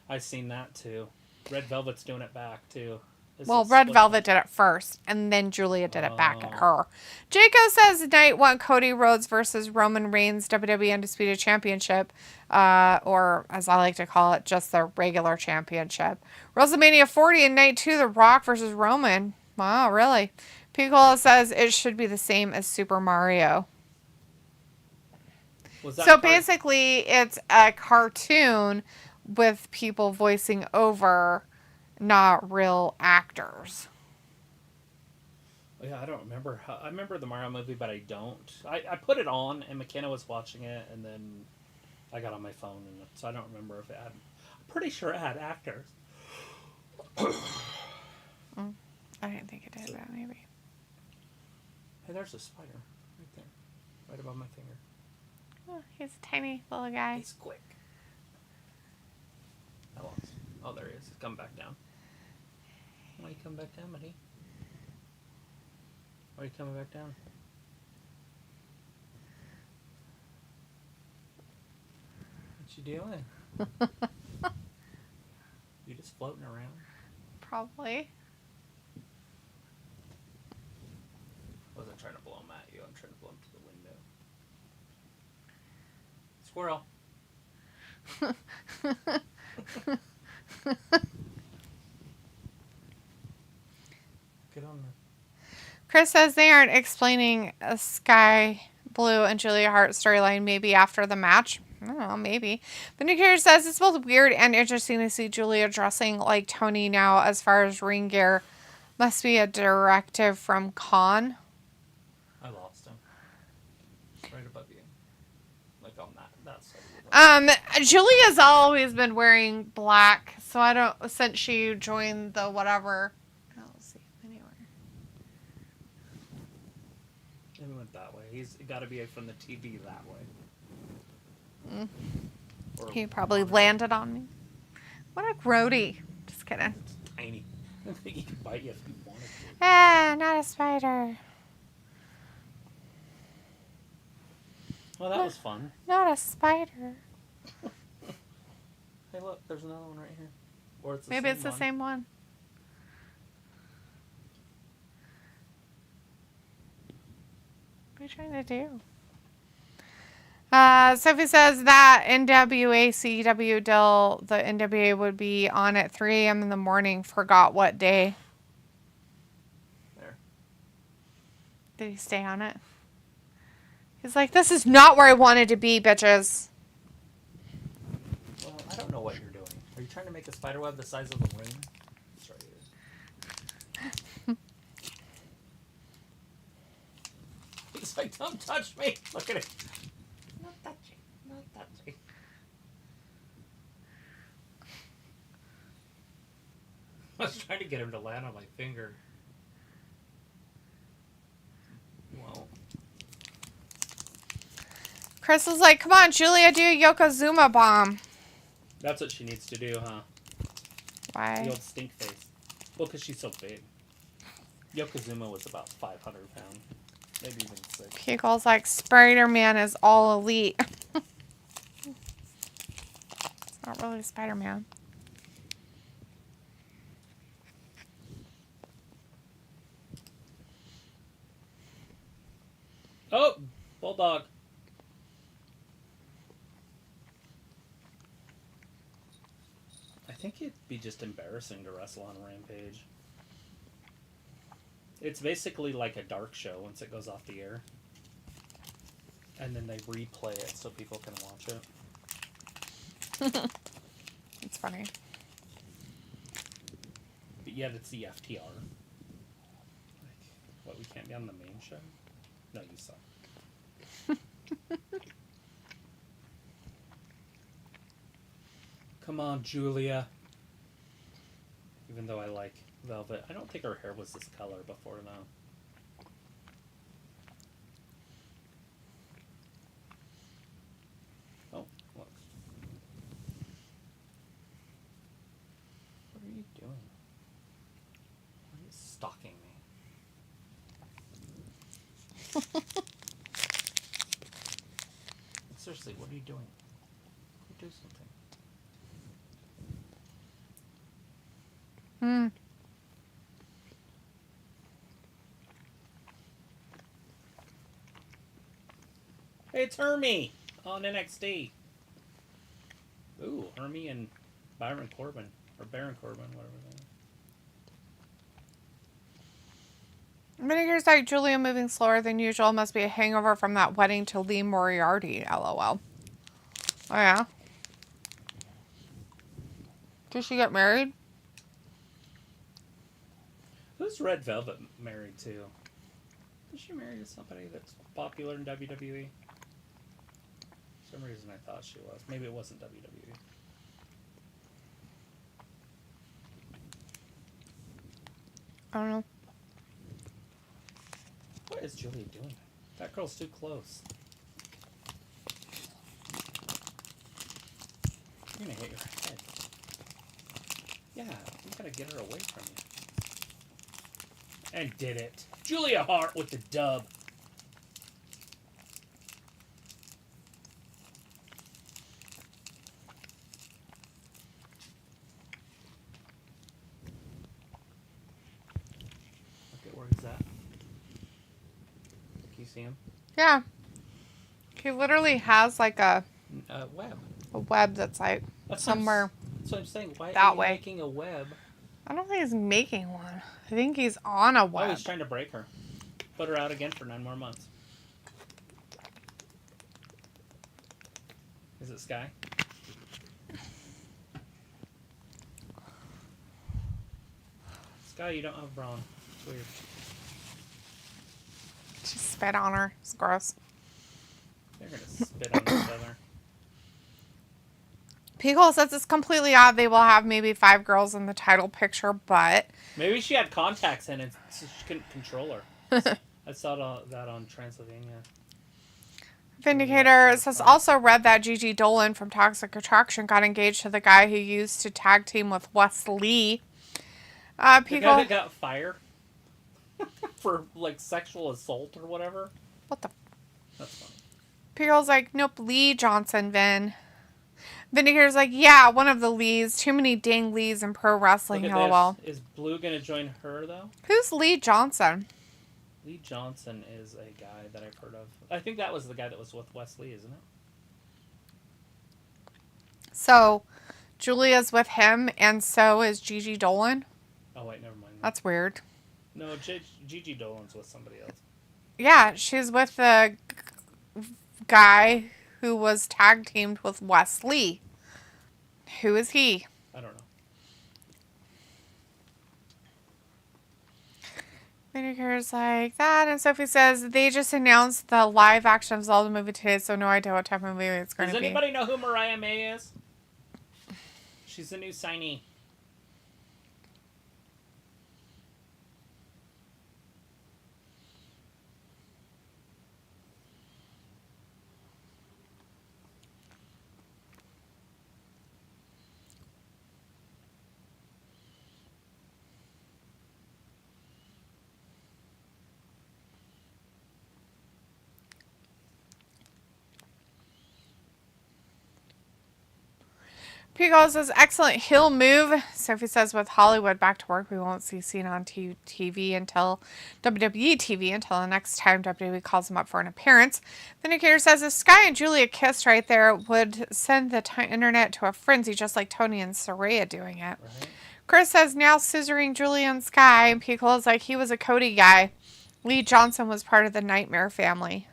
I've seen that too. Red Velvet's doing it back too. Well, Red Velvet did it first, and then Julia did it back at her. Jaco says Knight want Cody Rhodes versus Roman Reigns WWE Undisputed Championship, or as I like to call it, just the regular championship. WrestleMania 40 and Night 2, The Rock versus Roman. Wow, really? Piccolo says it should be the same as Super Mario. So basically, it's a cartoon with people voicing over, not real actors. Yeah, I don't remember. I remember the Mario movie, but I don't. I put it on, and McKenna was watching it, and then I got on my phone, and so I don't remember if it had... I'm pretty sure it had actors. I didn't think it did, but maybe. Hey, there's a spider right there. Right above my finger. Oh, he's a tiny little guy. He's quick. I lost. Oh, there he is. He's coming back down. Why are you coming back down, buddy? Why are you coming back down? What you doing? You just floating around? Probably. I wasn't trying to blow him at you. I'm trying to blow him to the window. Squirrel. Get on there. Chris says they aren't explaining a Sky Blue and Julia Hart storyline maybe after the match. I don't know, maybe. But Nick says it's both weird and interesting to see Julia dressing like Tony now as far as ring gear. Must be a directive from Khan. I lost him. Right above you. Like on that side. Julia's always been wearing black, so I don't, since she joined the whatever. Let's see, anywhere. He went that way. He's got to be from the TV that way. He probably landed on me. What a grody. Just kidding. It's tiny. I don't think he could bite you if he wanted to. Ah, not a spider. Well, that was fun. Not a spider. Hey, look, there's another one right here. Or it's the Maybe same it's the one. same one. What are you trying to do? Sophie says that NWA CW deal, the NWA would be on at 3 a.m. in the morning. Forgot what day. There. Did he stay on it? He's like, this is not where I wanted to be, bitches. Well, I don't know what you're doing. Are you trying to make a spider web the size of a ring? That's right. He's like, don't touch me. Look at it. Not touching. Not touching. I was trying to get him to land on my finger. Well. Chris is like, come on, Julia, do a Yokozuna bomb. That's what she needs to do, huh? Why? The old stink face. Well, because she's so big. Yokozuna was about 500 pounds. Maybe even 6. Pickle's like, Spider-Man is all elite. It's not really Spider-Man. Oh! Bulldog. I think it'd be just embarrassing to wrestle on Rampage. It's basically like a dark show once it goes off the air. And then they replay it so people can watch it. It's funny. But yet it's the FTR. Like, what, we can't be on the main show? No, you suck. Come on, Julia. Even though I like Velvet. I don't think her hair was this color before, though. Oh, look. What are you doing? Why are you stalking me? Seriously, what are you doing? Do something. Hey, it's Hermie on NXT. Ooh, Hermie and Byron Corbin. Or Baron Corbin, whatever they are. Vinegar's like, Julia moving slower than usual. Must be a hangover from that wedding to Lee Moriarty. LOL. Oh, yeah? Did she get married? Who's Red Velvet married to? Is she married to somebody that's popular in WWE? For some reason I thought she was. Maybe it wasn't WWE. I don't know. What is Julia doing? That girl's too close. You're gonna hit your head. Yeah, you gotta get her away from you. And did it. Julia Hart with the dub. Okay, where is that? Can you see him? Yeah. He literally has like a Web. web that's like somewhere. That's what I'm saying. Why that are you way. making a web? I don't think he's making one. I think he's on a web. Oh, he's trying to break her. Put her out again for 9 more months. Is it Sky? Sky, you don't have a bra on. It's weird. She spit on her. It's gross. They're gonna spit on each other. Pickle says it's completely odd they will have maybe 5 girls in the title picture, but... Maybe she had contacts in it so she couldn't control her. I saw that on Transylvania. Vindicator says also read that Gigi Dolan from Toxic Attraction got engaged to the guy who used to tag team with Wesley. The guy that got fired for like sexual assault or whatever. What the? That's funny. Pickle's like, nope, Lee Johnson, Vin. Vindicator's like, yeah, one of the Lees. Too many dang Lees in pro wrestling. Look at LOL. this. Is Blue gonna join her though? Who's Lee Johnson? Lee Johnson is a guy that I've heard of. I think that was the guy that was with Wesley, isn't it? So, Julia's with him, and so is Gigi Dolan. Oh, wait, never mind. That's weird. No, Gigi Dolan's with somebody else. Yeah, she's with the guy who was tag teamed with Wesley. Who is he? I don't know. Vinegar's like that, and Sophie says they just announced the live action of Zelda movie today, so no idea what type of movie it's going to be. Does anybody know who Mariah May is? She's the new signee. Pico says, excellent heel move. Sophie says, with Hollywood back to work, we won't see Cena on TV until WWE TV until the next time WWE calls him up for an appearance. Vindicator says, if Sky and Julia kissed right there, would send the internet to a frenzy, just like Tony and Saraya doing it. Right. Chris says, now scissoring Julia and Sky. And Pico's like, he was a Cody guy. Lee Johnson was part of the Nightmare family.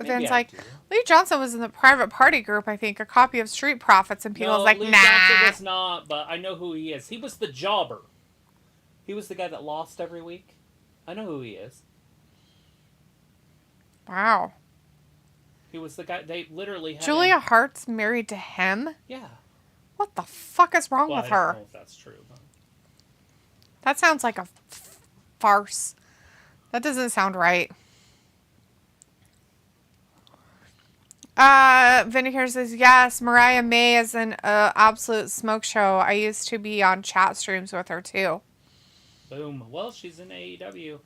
Vin's like, Lee Johnson was in the private party group, I think, a copy of Street Profits, and people was like, Lee nah. Johnson was not, but I know who he is. He was the jobber. He was the guy that lost every week. I know who he is. Wow. He was the guy, they literally had Julia Hart's married to him? Yeah. What the fuck is wrong with her? I don't know if that's true. But... That sounds like a farce. That doesn't sound right. Vinegar says, yes, Mariah May is an absolute smoke show. I used to be on chat streams with her, too. Boom. Well, she's in AEW.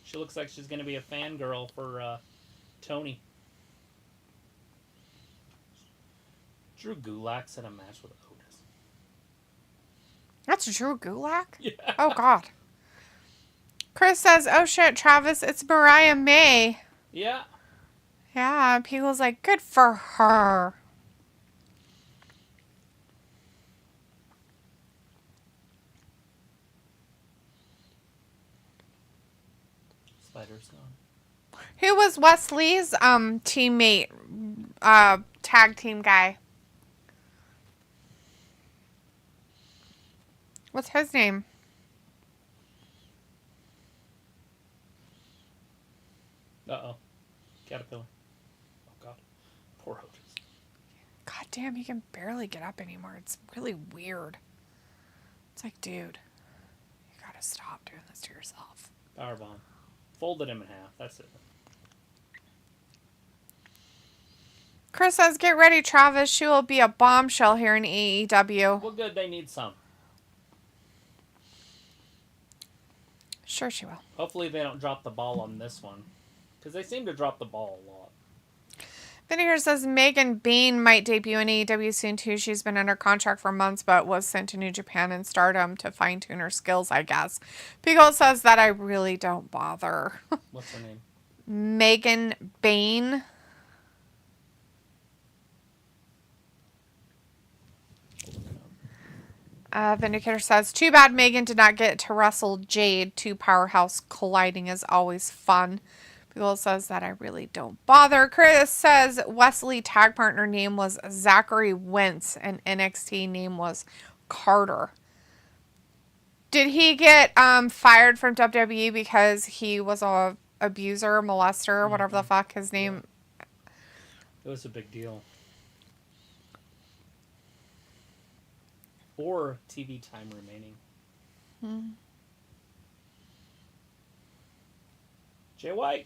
She looks like she's going to be a fangirl for Tony. Drew Gulak's in a match with Otis. That's Drew Gulak? Yeah. Oh, God. Chris says, oh, shit, Travis, it's Mariah May. Yeah. Yeah, people's like, good for her. Spider's gone. Who was Wesley's teammate, tag team guy? What's his name? Uh-oh. Caterpillar. Poor Otis. God damn, he can barely get up anymore. It's really weird. It's like, dude, you gotta stop doing this to yourself. Powerbomb. Folded him in half. That's it. Chris says, get ready, Travis. She will be a bombshell here in AEW. Well, good. They need some. Sure she will. Hopefully they don't drop the ball on this one. Because they seem to drop the ball a lot. Vinegar says Megan Bain might debut in AEW soon too. She's been under contract for months, but was sent to New Japan and Stardom to fine-tune her skills, I guess. Pico says that I really don't bother. What's her name? Megan Bain. Vindicator says, too bad Megan did not get to wrestle Jade. Two powerhouse colliding is always fun. People says that I really don't bother. Chris says Wesley tag partner name was Zachary Wentz and NXT name was Carter. Did he get fired from WWE because he was a abuser, molester, whatever the fuck his name? It was a big deal. Or TV time remaining. Jay White.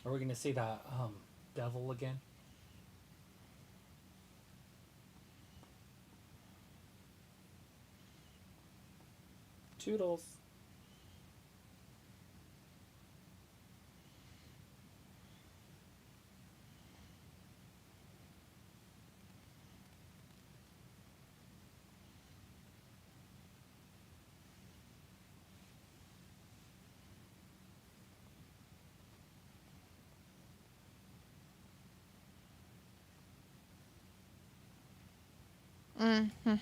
Are we going to see that devil again? Toodles. Mm-hmm.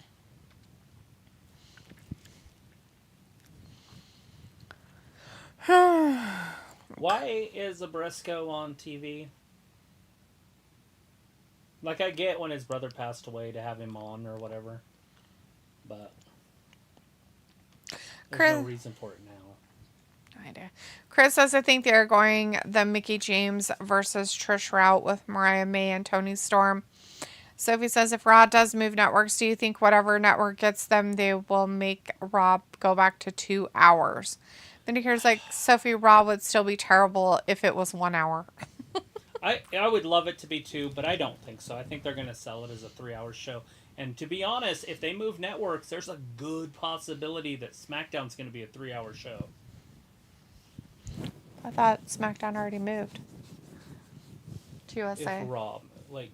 Why is Briscoe on TV? Like, I get when his brother passed away to have him on or whatever, but there's no reason for it now. No idea. Chris says, I think they're going the Mickie James versus Trish route with Mariah May and Toni Storm. Sophie says, if Raw does move networks, do you think whatever network gets them, they will make Raw go back to 2 hours? Vindicator's like, Sophie, Raw would still be terrible if it was 1 hour. I would love it to be 2, but I don't think so. I think they're going to sell it as a 3-hour show. And to be honest, if they move networks, there's a good possibility that SmackDown's going to be a 3-hour show. I thought SmackDown already moved to USA. If Raw, like...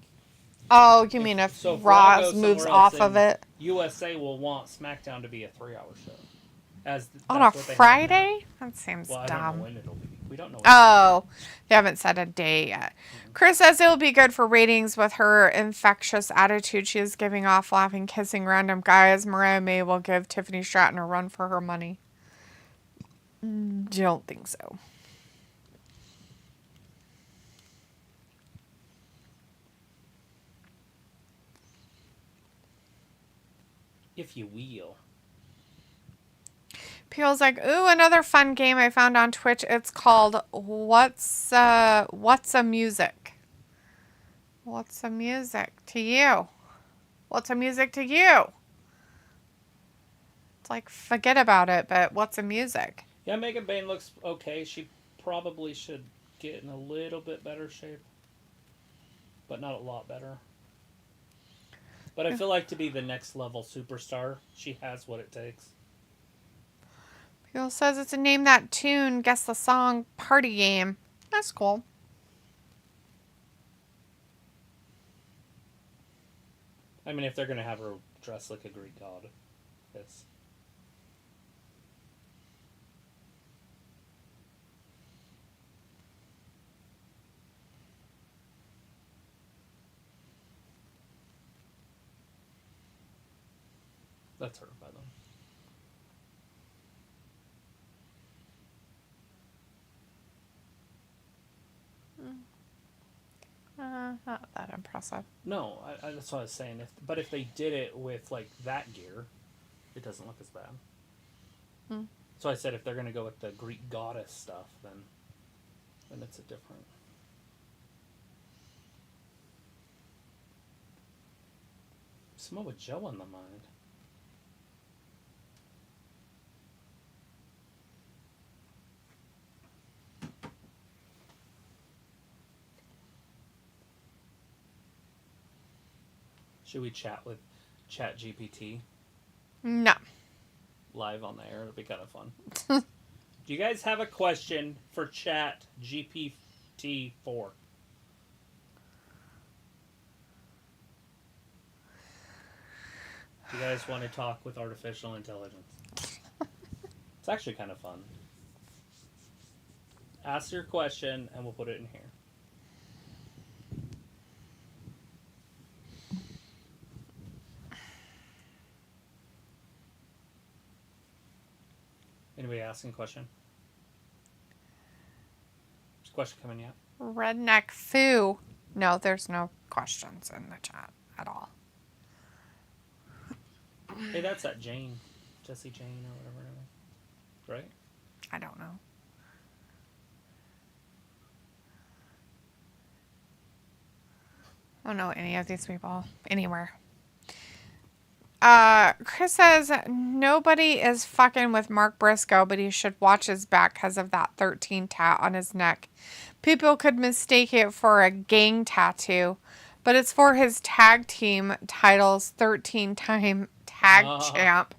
Oh, you mean if Raw moves off of it? USA will want SmackDown to be a 3-hour show. On a Friday? That seems dumb. I don't know when it'll be. We don't know. Oh, they haven't set a day yet. Mm-hmm. Chris says it'll be good for ratings with her infectious attitude she is giving off, laughing, kissing random guys. Mariah May will give Tiffany Stratton a run for her money. Don't think so. If you will. People's like, ooh, another fun game I found on Twitch. It's called What's a Music? What's a music to you? What's a music to you? It's like, forget about it, but what's a music? Yeah, Megan Bain looks okay. She probably should get in a little bit better shape. But not a lot better. But I feel like to be the next level superstar, she has what it takes. People says it's a name that tune, guess the song, party game. That's cool. I mean, if they're going to have her dress like a Greek god, it's... That's her, by the way. Not that impressive. No, that's what I was saying. But if they did it with like that gear, it doesn't look as bad. So I said if they're going to go with the Greek goddess stuff, then it's a different. Samoa Joe on the mind. Should we chat with Chat GPT? No. Live on the air? It'll be kind of fun. Do you guys have a question for Chat GPT 4? Do you guys want to talk with artificial intelligence? It's actually kind of fun. Ask your question and we'll put it in here. Anybody asking a question? Is a question coming yet? Redneck Foo. No, there's no questions in the chat at all. Hey, that's that Jane. Jessie Jane or whatever her name is. Right? I don't know. I don't know any of these people anywhere. Chris says nobody is fucking with Mark Briscoe, but he should watch his back because of that 13 tat on his neck. People could mistake it for a gang tattoo, but it's for his tag team titles, 13-time tag champ.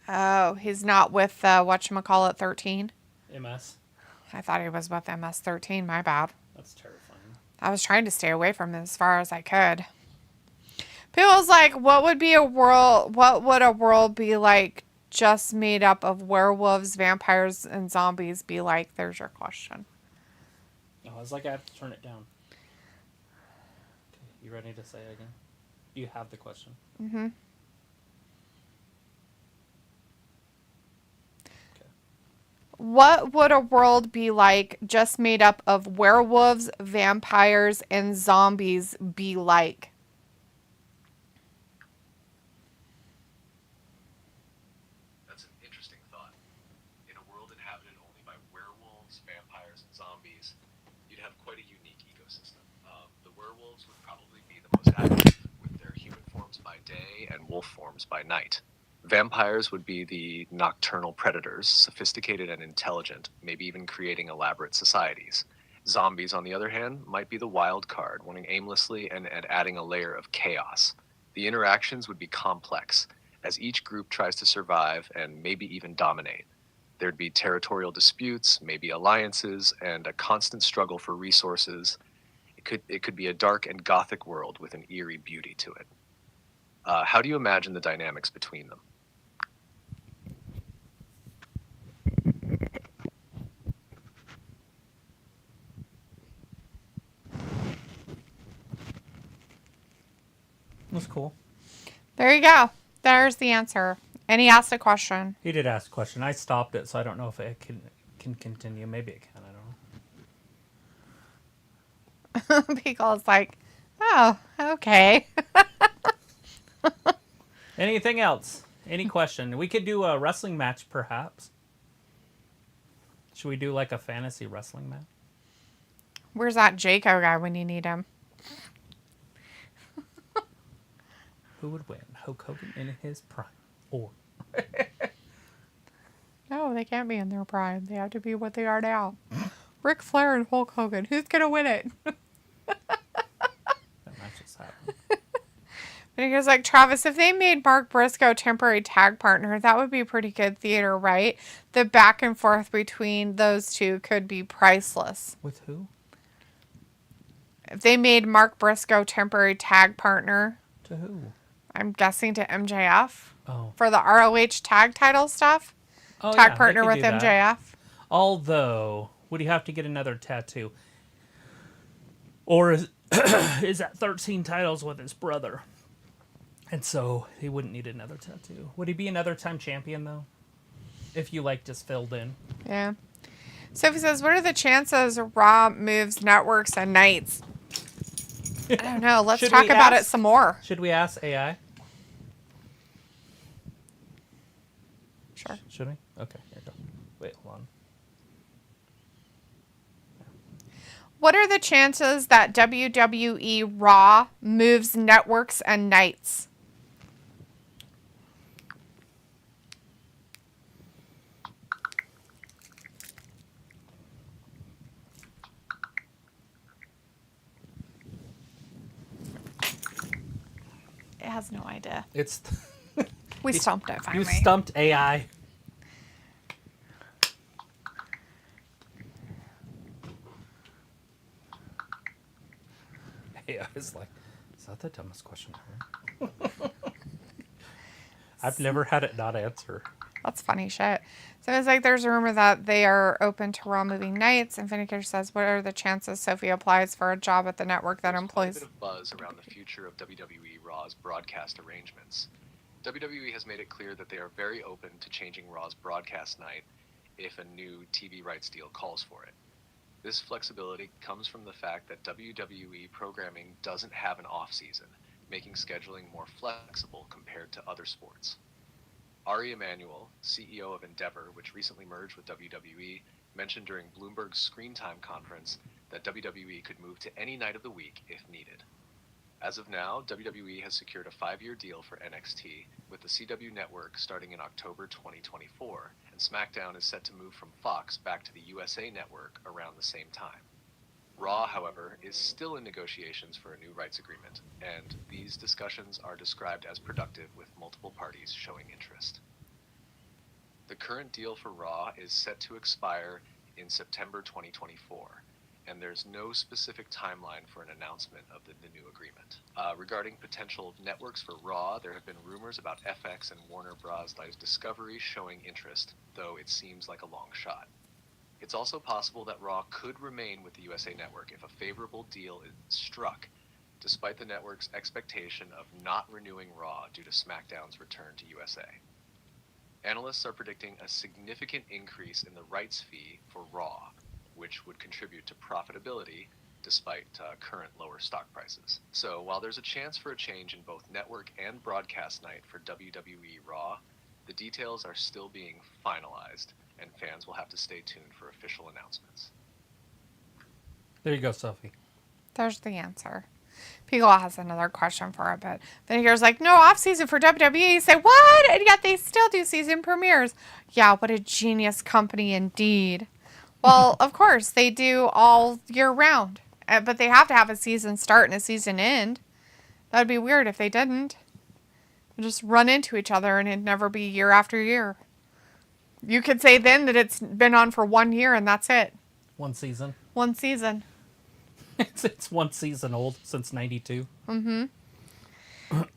Oh, he's not with whatchamacallit 13? MS. I thought he was with MS 13. My bad. That's terrifying. I was trying to stay away from it as far as I could. People's like, what would a world be like just made up of werewolves, vampires, and zombies be like? There's your question. Oh, I was like, I have to turn it down. Okay, you ready to say it again? Do you have the question? Mm-hmm. Okay. What would a world be like just made up of werewolves, vampires, and zombies be like? That's an interesting thought. In a world inhabited only by werewolves, vampires, and zombies, you'd have quite a unique ecosystem. The werewolves would probably be the most active, with their human forms by day and wolf forms by night. Vampires would be the nocturnal predators, sophisticated and intelligent, maybe even creating elaborate societies. Zombies, on the other hand, might be the wild card, running aimlessly and adding a layer of chaos. The interactions would be complex, as each group tries to survive and maybe even dominate. There'd be territorial disputes, maybe alliances, and a constant struggle for resources. It could be a dark and gothic world with an eerie beauty to it. How do you imagine the dynamics between them? That's cool. There you go. There's the answer. And he asked a question. He did ask a question. I stopped it, so I don't know if it can continue. Maybe it can. I don't know. Beagle's like, oh, okay. Anything else? Any question? We could do a wrestling match, perhaps. Should we do like a fantasy wrestling match? Where's that Jericho guy when you need him? Who would win? Hulk Hogan in his prime, or No, they can't be in their prime. They have to be what they are now. Ric Flair and Hulk Hogan. Who's going to win it? that match just happened? But he goes like, Travis, if they made Mark Briscoe temporary tag partner, that would be pretty good theater, right? The back and forth between those two could be priceless. With who? If they made Mark Briscoe temporary tag partner, To who? I'm guessing to MJF Oh. for the ROH tag title stuff. Oh, Tag yeah, partner they with could do that. MJF. Although, would he have to get another tattoo? Or is that 13 titles with his brother? And so he wouldn't need another tattoo. Would he be another time champion, though? If you, just filled in. Yeah. Sophie says, what are the chances Raw moves networks and nights? I don't know. Let's Should talk we about ask- it some more. Should we ask AI? Sure. Should we? Okay, here we go. Wait, hold on. What are the chances that WWE Raw moves networks and nights? It has no idea. It's We stumped it finally. you stumped AI. AI is like, is that the dumbest question ever? I've never had it not answer. That's funny shit. So it's like there's a rumor that they are open to Raw moving nights, and Finneker says, what are the chances Sophie applies for a job at the network that There's employs... quite a bit of buzz around the future of WWE Raw's broadcast arrangements. WWE has made it clear that they are very open to changing Raw's broadcast night if a new TV rights deal calls for it. This flexibility comes from the fact that WWE programming doesn't have an off-season, making scheduling more flexible compared to other sports. Ari Emanuel, CEO of Endeavor, which recently merged with WWE, mentioned during Bloomberg's Screen Time conference that WWE could move to any night of the week if needed. As of now, WWE has secured a 5-year deal for NXT, with the CW network starting in October 2024, and SmackDown is set to move from Fox back to the USA network around the same time. Raw, however, is still in negotiations for a new rights agreement, and these discussions are described as productive with multiple parties showing interest. The current deal for Raw is set to expire in September 2024, and there's no specific timeline for an announcement of the new agreement. Regarding potential networks for Raw, there have been rumors about FX and Warner Bros. Discovery showing interest, though it seems like a long shot. It's also possible that Raw could remain with the USA Network if a favorable deal is struck, despite the network's expectation of not renewing Raw due to SmackDown's return to USA. Analysts are predicting a significant increase in the rights fee for Raw, which would contribute to profitability despite current lower stock prices. So while there's a chance for a change in both network and broadcast night for WWE Raw, the details are still being finalized, and fans will have to stay tuned for official announcements. There you go, Sophie. There's the answer. Piccolo has another question for it, but then here's like, no off season for WWE. You say, what? And yet they still do season premieres. Yeah, what a genius company indeed. Well, of course, they do all year round. But they have to have a season start and a season end. That would be weird if they didn't. They'd just run into each other and it'd never be year after year. You could say then that it's been on for 1 year and that's it. One season. One season. It's one season old since 92. Mm-hmm.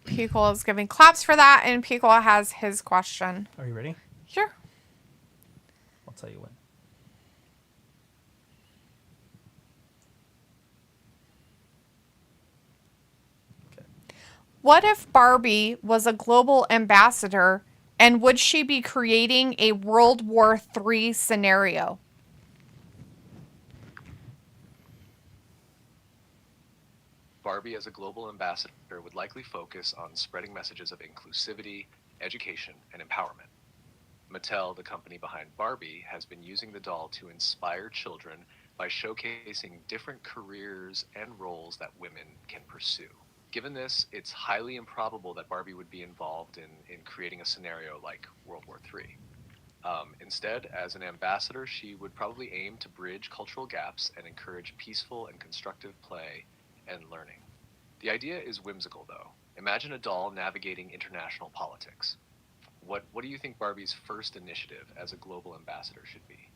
Piccolo is giving claps for that, and Piccolo has his question. Are you ready? Sure. I'll tell you when. Okay. What if Barbie was a global ambassador, and would she be creating a World War III scenario? Barbie, as a global ambassador, would likely focus on spreading messages of inclusivity, education, and empowerment. Mattel, the company behind Barbie, has been using the doll to inspire children by showcasing different careers and roles that women can pursue. Given this, it's highly improbable that Barbie would be involved in creating a scenario like World War III. Instead, as an ambassador, she would probably aim to bridge cultural gaps and encourage peaceful and constructive play and learning. The idea is whimsical, though. Imagine a doll navigating international politics. What do you think Barbie's first initiative as a global ambassador should be?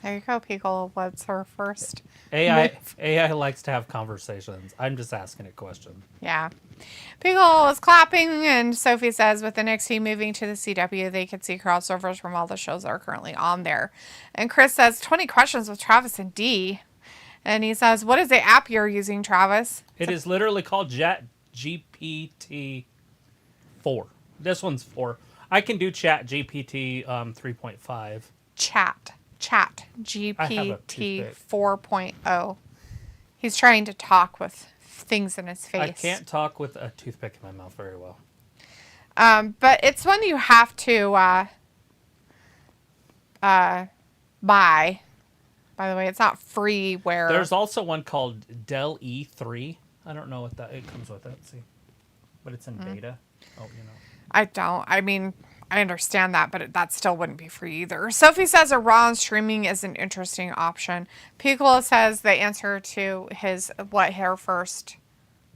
There you go, Piccolo. What's her first? AI likes to have conversations. I'm just asking it questions. Yeah. Piccolo is clapping, and Sophie says with NXT moving to the CW, they could see crossovers from all the shows that are currently on there. And Chris says, 20 questions with Travis and D. And he says, what is the app you're using, Travis? It is literally called GPT 4. This one's 4. I can do Chat GPT 3.5. Chat GPT I have a toothpick. 4.0. He's trying to talk with things in his face. I can't talk with a toothpick in my mouth very well. But it's one you have to buy. By the way, it's not freeware. There's also one called Dell E3. I don't know what that... It comes with it. See? But it's in beta. Oh, you know. I don't. I mean, I understand that, but that still wouldn't be free either. Sophie says a Raw on streaming is an interesting option. Piccolo says the answer to what her first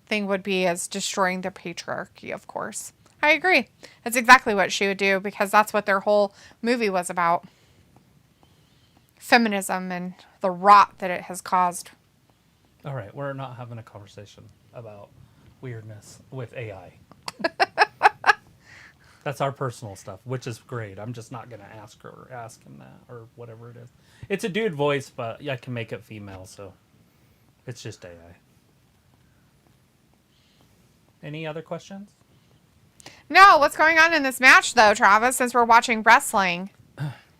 thing would be is destroying the patriarchy, of course. I agree. That's exactly what she would do because that's what their whole movie was about. Feminism and the rot that it has caused. All right, we're not having a conversation about weirdness with AI. That's our personal stuff, which is great. I'm just not going to ask her or ask him that or whatever it is. It's a dude voice, but I can make it female, so it's just AI. Any other questions? No, what's going on in this match, though, Travis, since we're watching wrestling?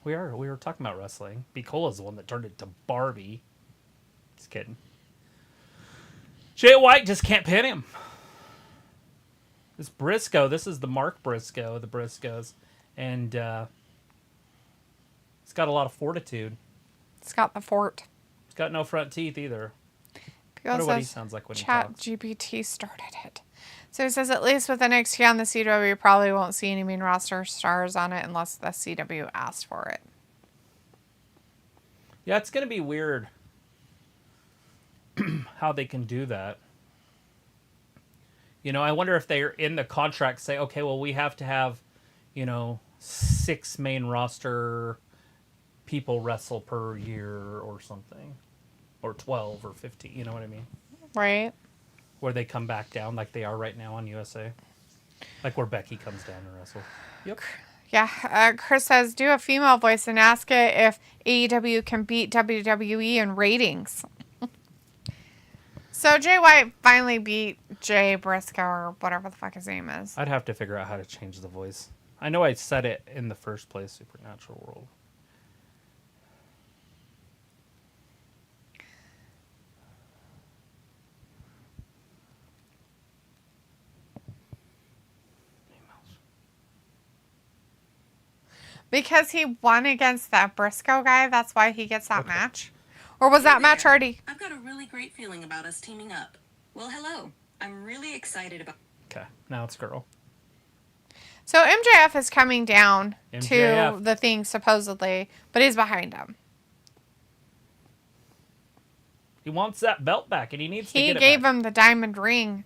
We were talking about wrestling. Bicola's the one that turned it to Barbie. Just kidding. Jay White just can't pin him. This Briscoe, this is the Mark Briscoe, the Briscoes. And he's got a lot of fortitude. It's got the fort. He's got no front teeth either. I Because wonder what he sounds like when he Chat talks. GPT started it. So he says, at least with NXT on the CW, you probably won't see any main roster stars on it unless the CW asked for it. Yeah, it's going to be weird how they can do that. You know, I wonder if they're in the contract say, okay, well, we have to have, 6 main roster people wrestle per year or something. Or 12 or 15, you know what I mean? Right. Where they come back down like they are right now on USA. Like where Becky comes down and wrestle. Yep. Yeah, Chris says, do a female voice and ask it if AEW can beat WWE in ratings. So Jay White finally beat Jay Briscoe or whatever the fuck his name is. I'd have to figure out how to change the voice. I know I said it in the first place, Supernatural World. Because he won against that Briscoe guy, that's why he gets that match? Or was that match already? I've got a really great feeling about us teaming up. Well, hello. I'm really excited about... Okay, now it's girl. So MJF is coming down MJF. to the thing, supposedly, but he's behind him. He wants that belt back, and he needs to get it back. He gave him the diamond ring.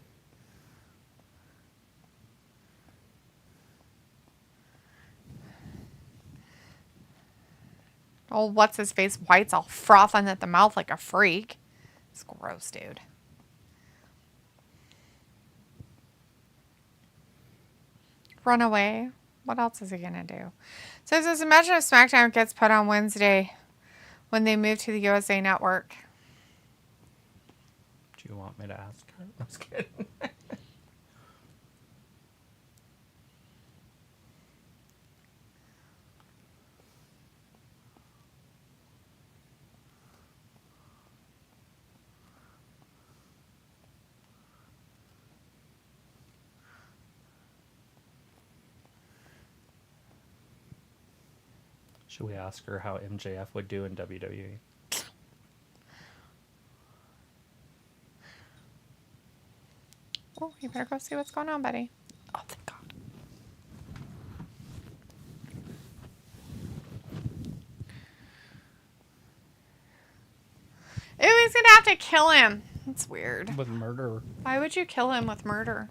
Oh, what's his face? White's all frothing at the mouth like a freak. It's gross, dude. Run away. What else is he gonna do? So it says, imagine if SmackDown gets put on Wednesday when they move to the USA Network. Do you want me to ask her? I'm just kidding. Should we ask her how MJF would do in WWE? Oh, you better go see what's going on, buddy. Oh, thank God. Ooh, he's gonna have to kill him. That's weird. With murder. Why would you kill him with murder?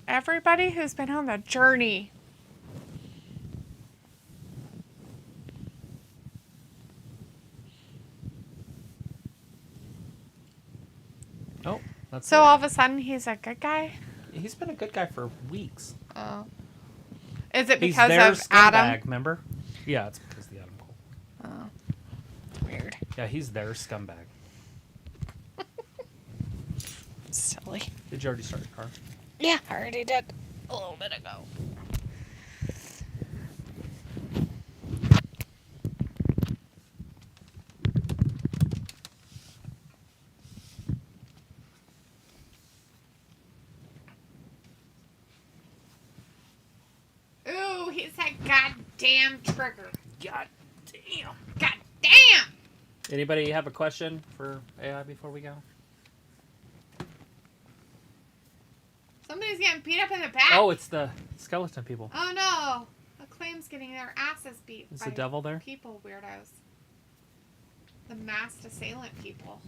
Everybody who's been on the journey. Oh, that's So it. all of a sudden he's a good guy? He's been a good guy for weeks. Oh. Is it He's because their of scumbag, Adam? remember? Yeah, it's because of the Adam Cole. Oh. Weird. Yeah, he's their scumbag. Silly. Did you already start your car? Yeah, I already did a little bit ago. Ooh, he's that goddamn trigger. God damn. God damn! Anybody have a question for AI before we go? Somebody's getting beat up in the back. Oh, it's the skeleton people. Oh no! Acclaim's getting their asses beat Is by the devil there? people weirdos. The masked assailant people.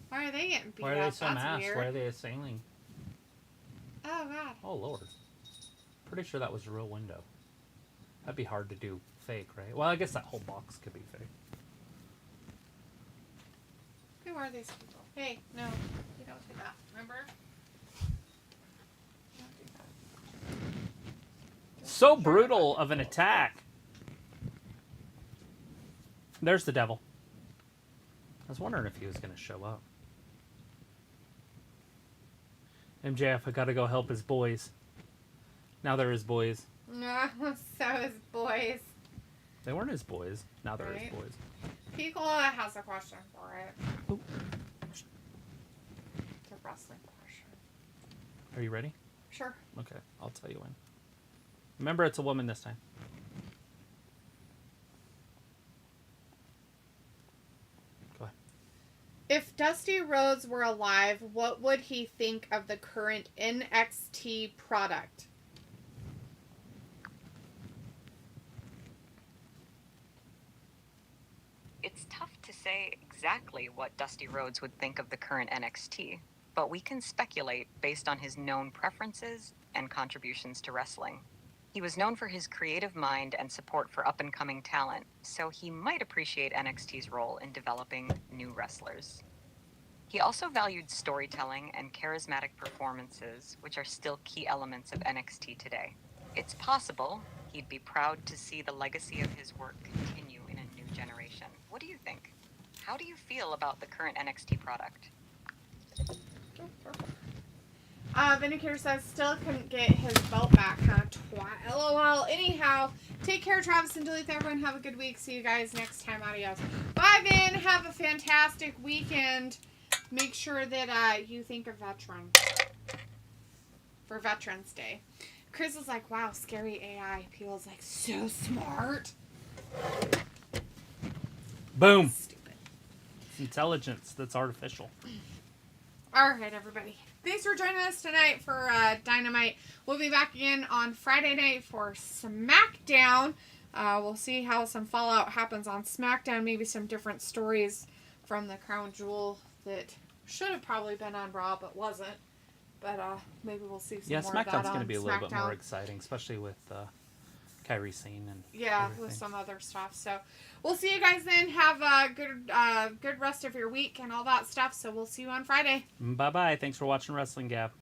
Why are they getting beat Why are up? they so That's masked? weird. Why are they assailing? Oh god. Oh, Lord. Pretty sure that was a real window. That'd be hard to do fake, right? Well, I guess that whole box could be fake. Who are these people? Hey, no, you don't do that. Remember? You don't do that. So brutal of an attack. There's the devil. I was wondering if he was going to show up. MJF, I gotta go help his boys. Now they're his boys. No, so is boys. They weren't his boys. Now they're his Right. boys. Picola has a question for it. Ooh. It's a wrestling question. Are you ready? Sure. Okay, I'll tell you when. Remember, it's a woman this time. Go ahead. If Dusty Rhodes were alive, what would he think of the current NXT product? It's tough to say exactly what Dusty Rhodes would think of the current NXT, but we can speculate based on his known preferences and contributions to wrestling. He was known for his creative mind and support for up-and-coming talent, so he might appreciate NXT's role in developing new wrestlers. He also valued storytelling and charismatic performances, which are still key elements of NXT today. It's possible he'd be proud to see the legacy of his work continue in a new generation. What do you think? How do you feel about the current NXT product? Vindicator says, still couldn't get his belt back, huh? Twat. LOL. Anyhow, take care, Travis and Duluth. Everyone have a good week. See you guys next time. Adios. Bye, Vin. Have a fantastic weekend. Make sure that you think of veterans for Veterans Day. Chris is like, wow, scary AI. People's like, so smart. Boom. Stupid. It's intelligence that's artificial. All right, everybody. Thanks for joining us tonight for Dynamite. We'll be back again on Friday night for SmackDown. We'll see how some fallout happens on SmackDown. Maybe some different stories from the Crown Jewel that should have probably been on Raw but wasn't. But maybe we'll see some more of that on SmackDown. SmackDown's going to be a little bit more exciting, especially with Kyrie scene and everything. With some other stuff. So we'll see you guys then. Have a good rest of your week and all that stuff. So we'll see you on Friday. Bye-bye. Thanks for watching Wrestling Gap.